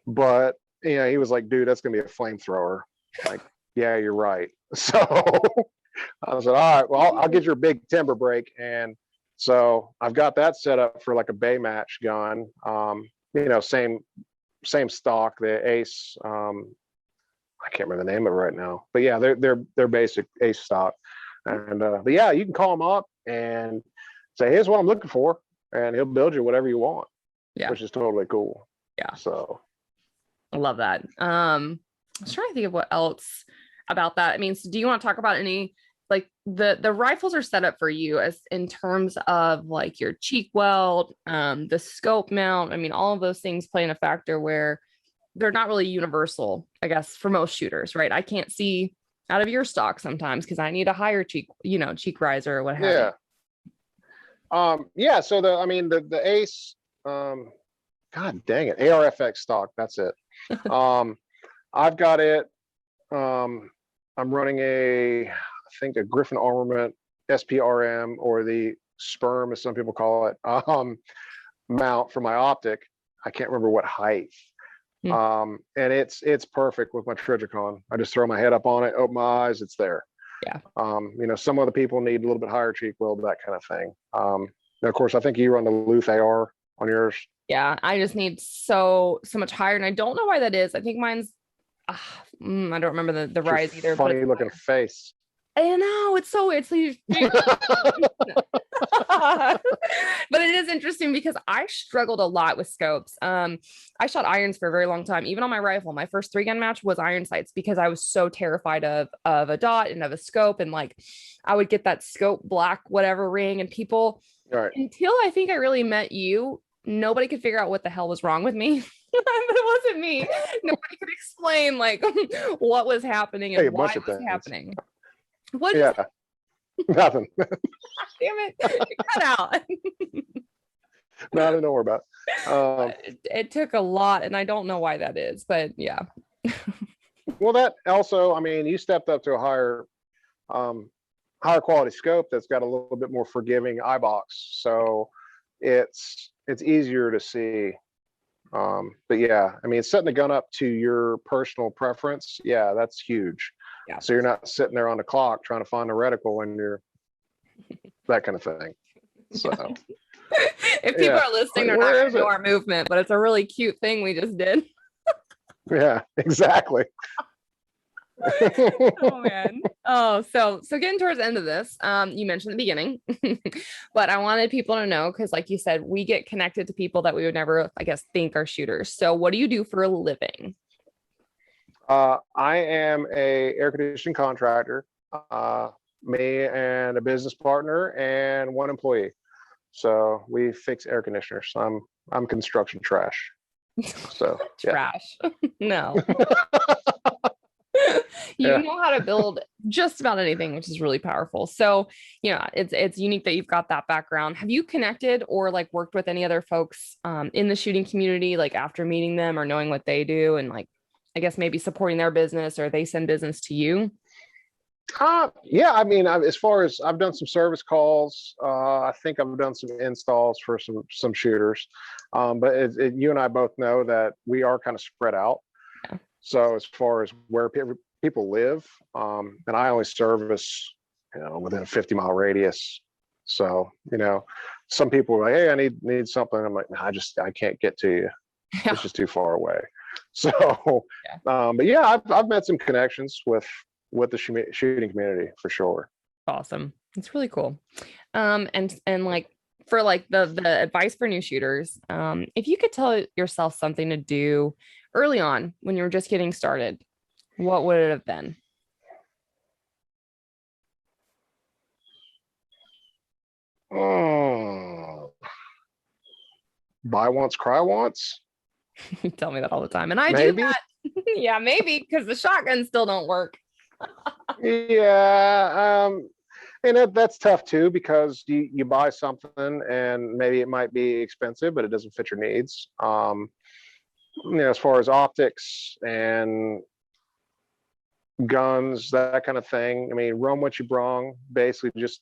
but he was like, dude, that's going to be a flamethrower. Like, yeah, you're right. So I said, all right, well, I'll get your big timber break. And so I've got that set up for like a bay match gun. Same stock, the Ace. I can't remember the name of it right now, but yeah, they're basic Ace stock. And but yeah, you can call him up and say, here's what I'm looking for, and he'll build you whatever you want. Yeah, which is totally cool. Yeah. So I love that. I was trying to think of what else about that. I mean, so do you want to talk about any, like the rifles are set up for you as in terms of like your cheek weld, the scope mount. I mean, all of those things play in a factor where they're not really universal, I guess, for most shooters, right? I can't see out of your stock sometimes because I need a higher cheek riser or what have you. Yeah. So the Ace, God dang it, ARFX stock. That's it. I've got it. I'm running I think a Griffin Armament SPRM, or the Sperm, as some people call it, mount for my optic. I can't remember what height. And it's perfect with my Trijicon. I just throw my head up on it, open my eyes, it's there. Yeah. Some other people need a little bit higher cheek weld, that kind of thing. And of course, I think you run the Luth AR on yours. Yeah, I just need so much higher, and I don't know why that is. I think mine's I don't remember the rise either. Funny looking face. I know, it's but it is interesting because I struggled a lot with scopes. I shot irons for a very long time. Even on my rifle, my first 3-gun match was iron sights because I was so terrified of a dot and of a scope, and like I would get that scope black whatever ring, and people until I think I really met you, nobody could figure out what the hell was wrong with me. But it wasn't me. Nobody could explain like what was happening and why it was happening. What? Yeah. Nothing. Damn it. Cut out. No, I don't know more about it. It took a lot, and I don't know why that is, but yeah. Well, that also, I mean, you stepped up to a um, higher quality scope that's got a little bit more forgiving eye box, so it's easier to see. But yeah, I mean, setting the gun up to your personal preference, yeah, that's huge. Yeah. So you're not sitting there on the clock trying to find a reticle when you're that kind of thing. So If people yeah. are listening, they're Where not going is to know it? our movement, but it's a really cute thing we just did. Yeah, exactly. Oh man. Oh, so getting towards the end of this, you mentioned the beginning, but I wanted people to know because, like you said, we get connected to people that we would never, I guess, think are shooters. So, what do you do for a living? I am a air conditioning contractor. Me and a business partner and one employee. So we fix air conditioners. I'm construction trash. So yeah. Trash. No. You Yeah. know how to build just about anything, which is really powerful. So, it's unique that you've got that background. Have you connected or like worked with any other folks in the shooting community, like after meeting them or knowing what they do and like, I guess maybe supporting their business or they send business to you? Yeah, I mean, as far as I've done some service calls, I think I've done some installs for some shooters, but you and I both know that we are kind of spread out. Yeah. So as far as where people live, and I only service, within a 50-mile radius. So some people are like, "Hey, I need something." I'm like, "Nah, I can't get to you. Yeah. It's just too far away." So, Yeah. but yeah, I've met some connections with the shooting community for sure. Awesome. It's really cool. And like for like the advice for new shooters, if you could tell yourself something to do early on when you were just getting started, what would it have been? Oh, buy once, cry once. You tell me that all the time. And I Maybe. do that. Yeah, maybe because the shotguns still don't work. Yeah. And that's tough too, because you buy something and maybe it might be expensive, but it doesn't fit your needs. As far as optics and guns, that kind of thing. I mean, run what you brung. Basically, just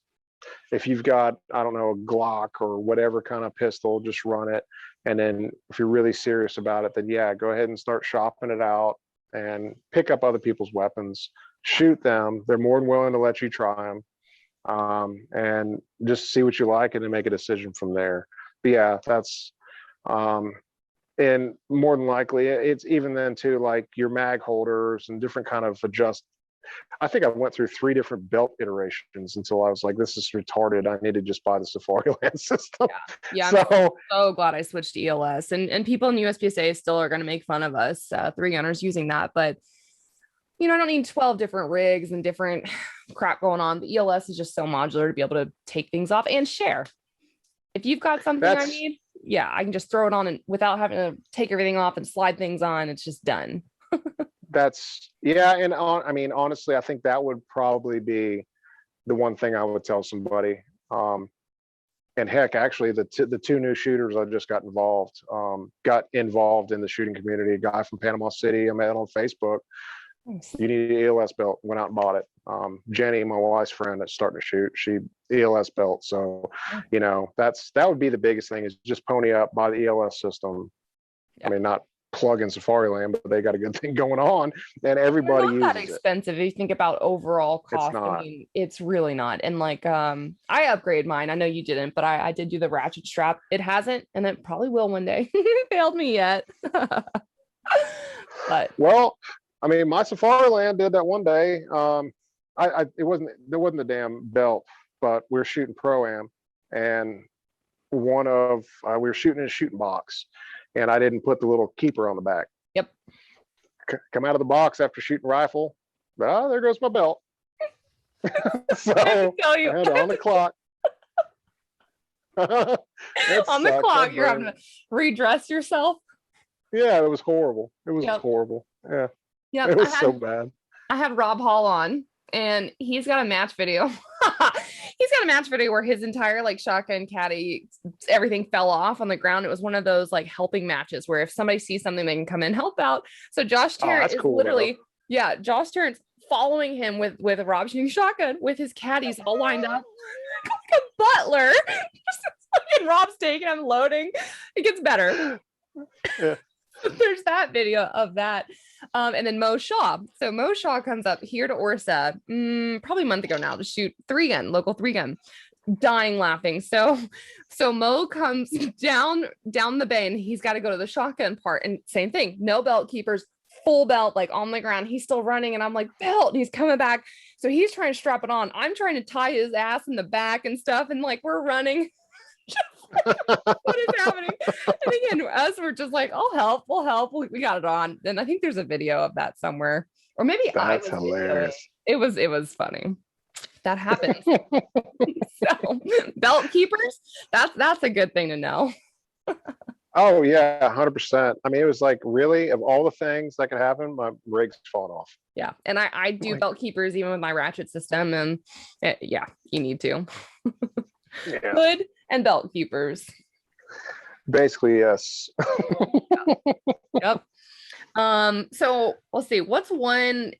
if you've got, I don't know, a Glock or whatever kind of pistol, just run it. And then if you're really serious about it, then yeah, go ahead and start shopping it out and pick up other people's weapons, shoot them. They're more than willing to let you try them, and just see what you like and then make a decision from there. But yeah, that's, and more than likely it's even then too, like your mag holders and different kind of adjust. I think I went through 3 different belt iterations until I was like, this is retarded. I need to just buy the Safari Land system. Yeah. So I'm so glad I switched to ELS, and people in USPSA still are going to make fun of us, 3-gunners using that, but I don't need 12 different rigs and different crap going on. The ELS is just so modular to be able to take things off and share. If you've got something I need, yeah, I can just throw it on and without having to take everything off and slide things on. It's just done. And I mean, honestly, I think that would probably be the one thing I would tell somebody. And heck, actually, the 2 new shooters I just got involved in the shooting community. A guy from Panama City I met on Facebook. Nice. You need an ELS belt. Went out and bought it. Jenny, my wife's friend that's starting to shoot, she ELS belt. So, that would be the biggest thing, is just pony up, buy the ELS system. Yeah. I mean, not plug in Safari Land, but they got a good thing going on, and everybody uses that expensive. If you think about overall cost, I mean, it's really not. And like, I upgraded mine. I know you didn't, but I did do the ratchet strap. It hasn't, and it probably will one day. It failed me yet. But well, I mean, my Safari Land did that one day. There wasn't a damn belt, but we were shooting pro-am, and we were shooting in a shooting box, and I didn't put the little keeper on the back. Yep. Come out of the box after shooting rifle. Oh, there goes my belt. So I had it on the clock. On the clock, you're having to redress yourself. Yeah, it was horrible. It was horrible. Yeah. Yeah, it was so bad. I had Rob Hall on, and he's got a match video He's got a match video where his entire like shotgun caddy, everything fell off on the ground. It was one of those like helping matches where if somebody sees something, they can come and help out. So Josh Tarrant is cool, literally, yeah, Josh Tarrant's following him with a Rob shooting shotgun with his caddies all lined up like a butler. And Rob's taking and loading. It gets better. Yeah. There's that video of that. And then Mo Shaw. So Mo Shaw comes up here to Orsa probably a month ago now to shoot local three gun, dying laughing. So Mo comes down the bay and he's got to go to the shotgun part. And same thing, no belt keepers, full belt, like on the ground. He's still running. And I'm like, belt, and he's coming back. So he's trying to strap it on. I'm trying to tie his ass in the back and stuff. And like, we're running. What is happening? And again, us, we're just like, we'll help. We got it on. And I think there's a video of that somewhere. Or maybe that's hilarious. It was funny. That happens. So belt keepers, that's a good thing to know. Oh yeah, 100%. I mean, it was like, really, of all the things that could happen, my rig's falling off. Yeah. And I do belt keepers even with my ratchet system. And yeah, you need to. Yeah. Hood and belt keepers. Basically, yes. Yep. So let's see, what's one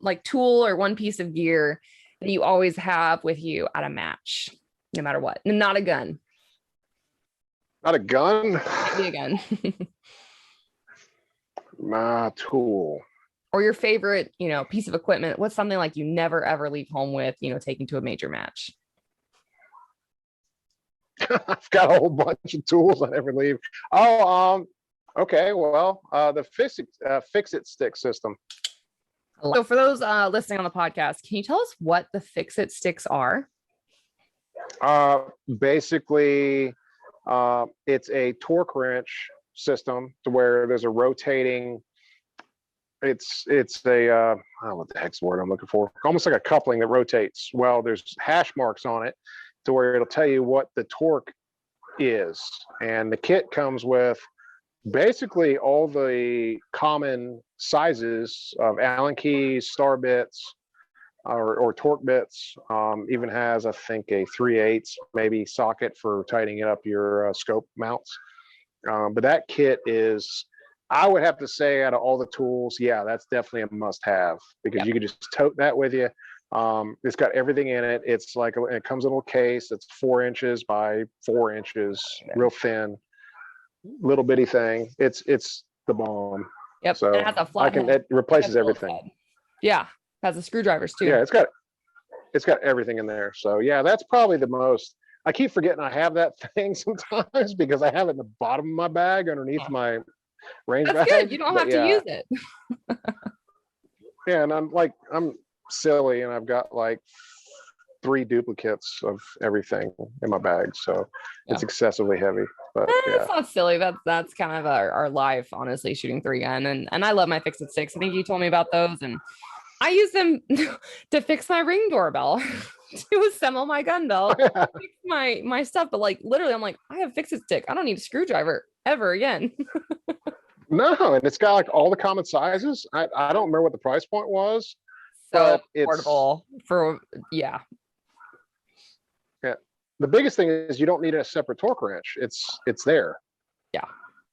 like tool or one piece of gear that you always have with you at a match, no matter what? Not a gun. Not a gun? Maybe a gun. My tool. Or your favorite, piece of equipment. What's something like you never ever leave home with, taking to a major match? I've got a whole bunch of tools I never leave. Oh, okay. Well, the Fix-It stick system. So for those listening on the podcast, can you tell us what the Fix-It sticks are? Basically, it's a torque wrench system to where there's a rotating. It's a I don't know what the heck's the word I'm looking for. Almost like a coupling that rotates. Well, there's hash marks on it to where it'll tell you what the torque is. And the kit comes with basically all the common sizes of Allen keys, star bits, or torque bits. Even has, I think, a 3/8 maybe socket for tightening up your scope mounts. But that kit is, I would have to say, out of all the tools, yeah, that's definitely a must-have, because you can just tote that with you. It's got everything in it. It's like, it comes in a little case that's 4 inches by 4 inches, real thin, little bitty thing. It's the bomb. Yep. So it has a flat head. it replaces everything. Head. Yeah. Has the screwdrivers too. Yeah, it's got everything in there. So yeah, that's probably the most. I keep forgetting I have that thing sometimes because I have it in the bottom of my bag underneath my range bag. That's good. You don't have to use it. Yeah, and I'm silly, and I've got like 3 duplicates of everything in my bag, so it's excessively heavy. But It's not silly. That's kind of our life, honestly, shooting 3 gun. And I love my Fix-It sticks. I think you told me about those, and I use them to fix my Ring doorbell, to assemble my gun belt, fix my stuff. But like literally, I'm like, I have Fix-It stick. I don't need a screwdriver ever again. No, and it's got like all the common sizes. I don't remember what the price point was. So but it's affordable for Yeah. The biggest thing is you don't need a separate torque wrench. It's there. Yeah,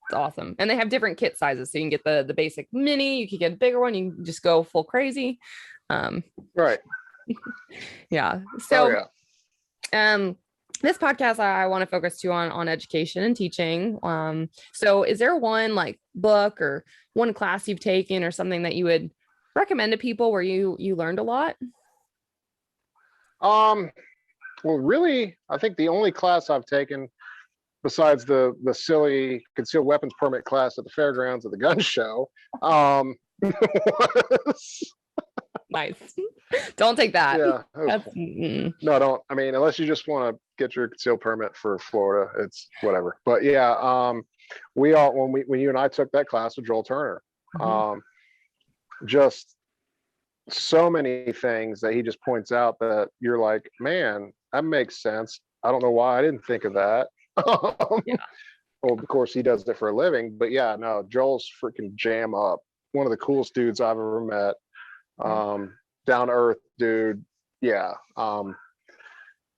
it's awesome. And they have different kit sizes. So you can get the basic mini, you can get a bigger one, you can just go full crazy. Right. Yeah. So this podcast I want to focus too on education and teaching. So is there one like book or one class you've taken or something that you would recommend to people where you learned a lot? Well, really, I think the only class I've taken besides the silly concealed weapons permit class at the fairgrounds at the gun show, was... Nice. Don't take that. Yeah. No, don't. I mean, unless you just want to get your concealed permit for Florida, it's whatever. But yeah, we all, when you and I took that class with Joel Turner, just so many things that he just points out that you're like, man, that makes sense. I don't know why I didn't think of that. Well, of course he does it for a living, but yeah, no, Joel's freaking jam up. One of the coolest dudes I've ever met. Down to earth dude. Yeah.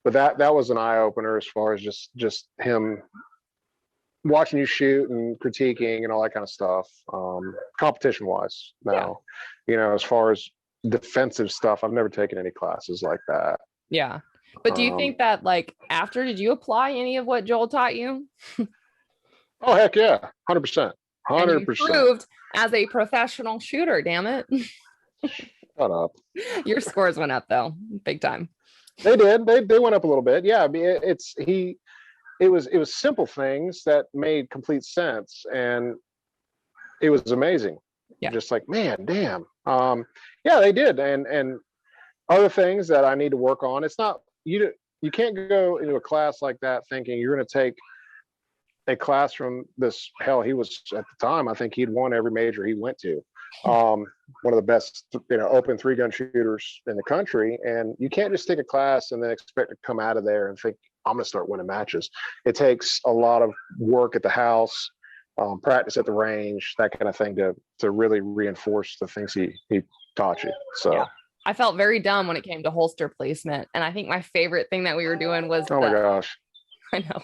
but that was an eye opener as far as just him watching you shoot and critiquing and all that kind of stuff. Competition wise now, as far as defensive stuff, I've never taken any classes like that. Yeah. But do you think that like after, did you apply any of what Joel taught you? Oh, heck yeah. 100%. 100%. Improved as a professional shooter, damn it. Shut up. Your scores went up though, big time. They did. They went up a little bit. Yeah. I mean, it was simple things that made complete sense, and it was amazing. Yeah. Just like, man, damn. Yeah, they did. And other things that I need to work on. It's not, you can't go into a class like that thinking you're going to take a class from this. Hell, he was at the time, I think he'd won every major he went to. One of the best, open 3-gun shooters in the country. And you can't just take a class and then expect to come out of there and think, I'm going to start winning matches. It takes a lot of work at the house, practice at the range, that kind of thing to really reinforce the things he taught you. So yeah. I felt very dumb when it came to holster placement. And I think my favorite thing that we were doing was, oh my gosh. I know.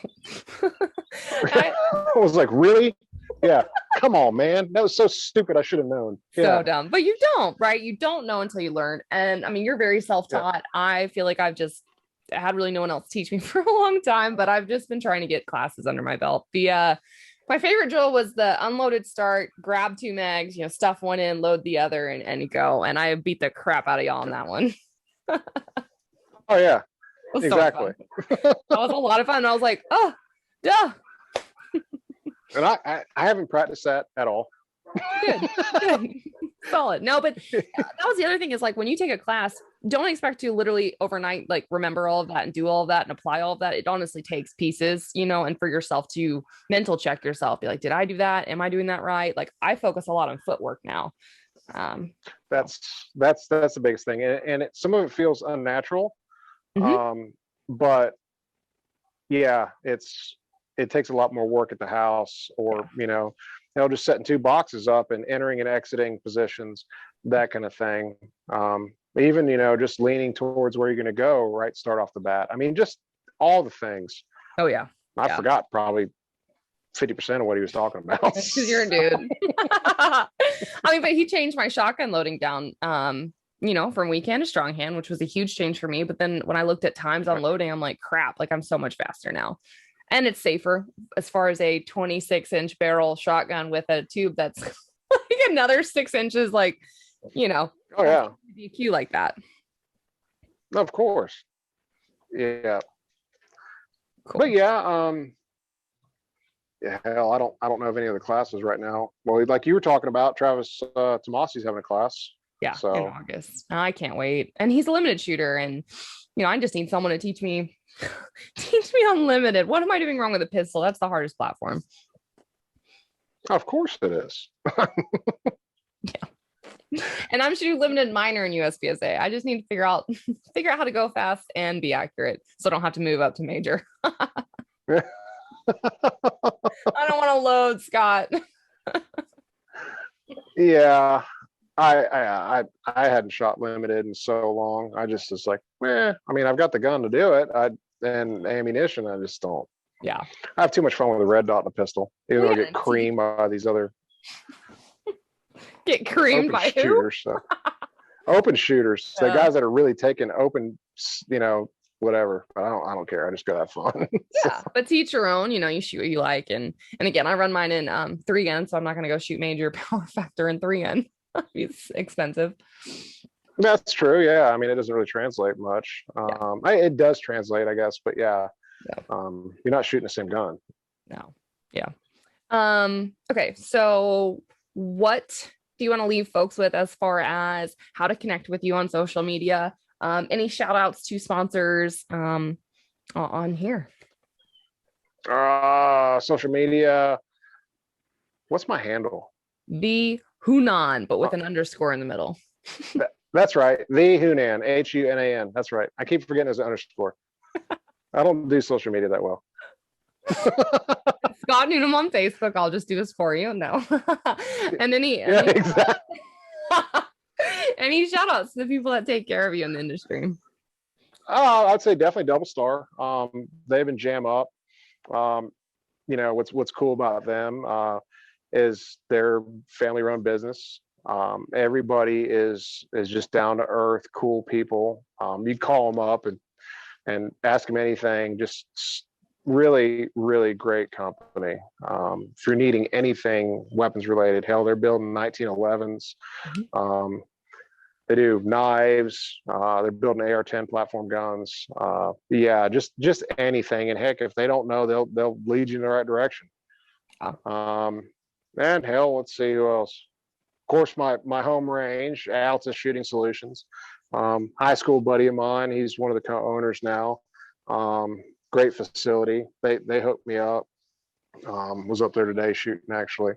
I was like, really? Yeah. Come on, man. That was so stupid. I should have known. So dumb. But you don't, right? You don't know until you learn. And I mean, you're very self-taught. Yeah. I feel like I've just had really no one else teach me for a long time, but I've just been trying to get classes under my belt. My favorite drill was the unloaded start, grab 2 mags, stuff one in, load the other, and go. And I beat the crap out of y'all on that one. Oh yeah, exactly. That was a lot of fun. I was like, oh, duh. And I haven't practiced that at all. Good. Solid. No, but that was the other thing is like when you take a class, don't expect to literally overnight like remember all of that and do all of that and apply all of that. It honestly takes pieces, and for yourself to mental check yourself, be like, did I do that? Am I doing that right? Like I focus a lot on footwork now. That's the biggest thing, and some of it feels unnatural. Mm-hmm. But yeah, it takes a lot more work at the house, or just setting 2 boxes up and entering and exiting positions, that kind of thing. Even, just leaning towards where you're going to go, right? Start off the bat. I mean, just all the things. Oh yeah. I forgot probably 50% of what he was talking about. Because you're a dude. I mean, but he changed my shotgun loading down, from weak hand to strong hand, which was a huge change for me. But then when I looked at times on loading, I'm like, crap, like I'm so much faster now. And it's safer as far as a 26-inch barrel shotgun with a tube that's like another 6 inches, like, Oh yeah. DQ like that. Of course. Yeah. Cool. But yeah, hell, I don't know of any other classes right now. Well, like you were talking about, Travis Tomasi's having a class. Yeah, so in August. I can't wait. And he's a limited shooter, and I just need someone to teach me unlimited. What am I doing wrong with a pistol? That's the hardest platform. Of course it is. Yeah. And I'm shooting limited minor in USPSA. I just need to figure out how to go fast and be accurate, so I don't have to move up to major. I don't want to load, Scott. Yeah. I hadn't shot limited in so long. I just was like, I mean, I've got the gun to do it. And ammunition, I just don't. Yeah. I have too much fun with a red dot and a pistol. Even though I get creamed by these other get creamed by shooters. So. Open shooters. The guys that are really taking open, whatever. But I don't care. I just go have fun. Yeah. But to each your own, you shoot what you like. And again, I run mine in 3-gun, so I'm not gonna go shoot major power factor in 3-gun. It's expensive. That's true. Yeah. I mean, it doesn't really translate much. It does translate, I guess, but yeah. You're not shooting the same gun. No. Yeah. Okay. So what do you want to leave folks with as far as how to connect with you on social media? Any shout outs to sponsors on here? Social media. What's my handle? The Hunan, but with an underscore in the middle. That's right. The Hunan, Hunan. That's right. I keep forgetting there's an underscore. I don't do social media that well. Scott Newnam on Facebook. I'll just do this for you. No. And exactly. Any shout outs to the people that take care of you in the industry? I'd say definitely DoubleStar. They've been jam up. What's cool about them is they're family run business. Everybody is just down to earth, cool people. You call them up and ask them anything. Just really, really great company. If you're needing anything weapons related, hell, they're building 1911s. They do knives. They're building AR-10 platform guns. Just anything. And heck, if they don't know, they'll lead you in the right direction. And hell, let's see who else. Of course, my home range, Alta Shooting Solutions. High school buddy of mine. He's one of the co-owners now. Great facility. They hooked me up. Was up there today shooting actually.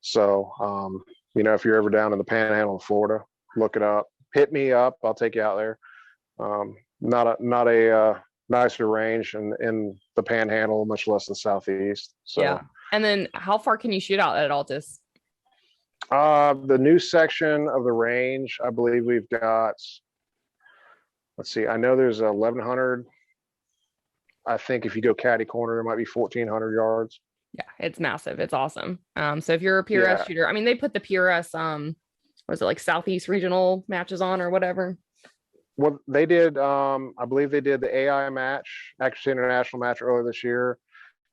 So if you're ever down in the Panhandle of Florida, look it up. Hit me up. I'll take you out there. Not a nicer range in the Panhandle, much less the Southeast. So. Yeah. And then how far can you shoot out at Altus? The new section of the range, I believe we've got, let's see, I know there's 1,100. I think if you go caddy corner, there might be 1,400 yards. Yeah, it's massive. It's awesome. So if you're a PRS shooter, I mean, they put the PRS, was it like Southeast regional matches on or whatever? Well, they did, I believe they did the AI match, Accuracy International match earlier this year.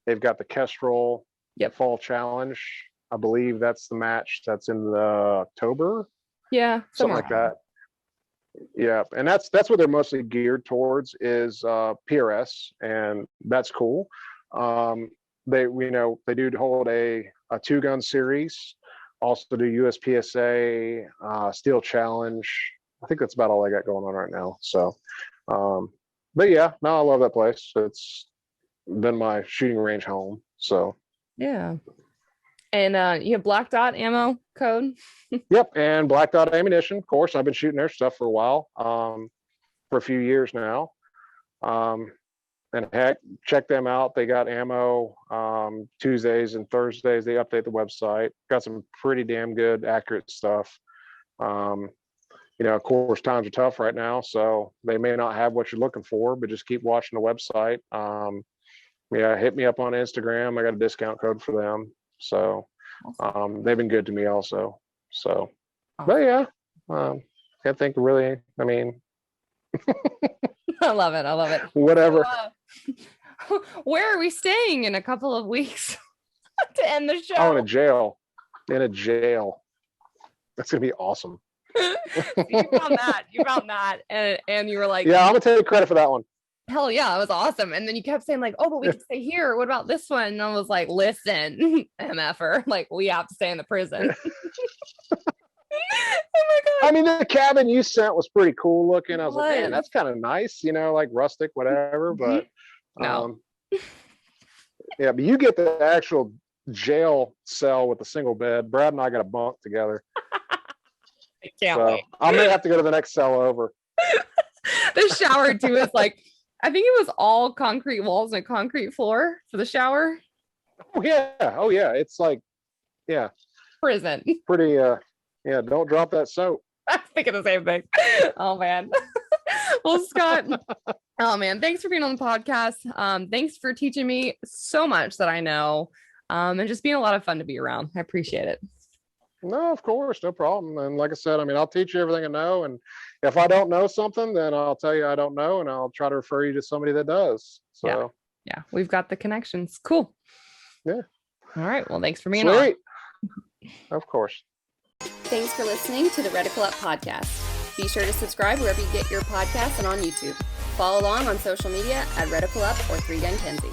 They've got the Kestrel Fall Challenge. I believe that's the match that's in the October. Yeah, something like that. Yeah, and that's what they're mostly geared towards is PRS, and that's cool. They do hold a 2-gun series, also do USPSA, Steel Challenge. I think that's about all I got going on right now. So, but yeah, no, I love that place. It's been my shooting range home. So yeah. And you have Black Dot ammo code? Yep, and Black Dot ammunition. Of course, I've been shooting their stuff for a while, for a few years now. And heck, check them out. They got ammo Tuesdays and Thursdays. They update the website. Got some pretty damn good, accurate stuff. Of course, times are tough right now, so they may not have what you're looking for, but just keep watching the website. Hit me up on Instagram. I got a discount code for them. So they've been good to me also. So, but yeah, I think really, I mean, I love it. Whatever. So, where are we staying in a couple of weeks to end the show? Oh, in a jail. That's going to be awesome. You found that. And you were like, yeah, I'm going to take credit for that one. Hell yeah, it was awesome. And then you kept saying like, oh, but we can stay here. What about this one? And I was like, listen, MFer, like we have to stay in the prison. Oh my God. I mean, the cabin you sent was pretty cool looking. I was like, man, that's kind of nice, like rustic, whatever. But no. Yeah, but you get the actual jail cell with a single bed. Brad and I got a bunk together. I can't wait. I may have to go to the next cell over. The shower too is like, I think it was all concrete walls and a concrete floor for the shower. Oh yeah. It's like, yeah. Prison. Pretty, don't drop that soap. I was thinking the same thing. Oh man. Well, Scott, oh man, thanks for being on the podcast. Thanks for teaching me so much that I know, and just being a lot of fun to be around. I appreciate it. No, of course, no problem. And like I said, I mean, I'll teach you everything I know. And if I don't know something, then I'll tell you I don't know, and I'll try to refer you to somebody that does. So yeah, we've got the connections. Cool. Yeah. All right. Well, thanks for being on. Of course. Thanks for listening to the Reticle Up podcast. Be sure to subscribe wherever you get your podcasts and on YouTube. Follow along on social media at Reticle Up or 3 Gun Kenzie.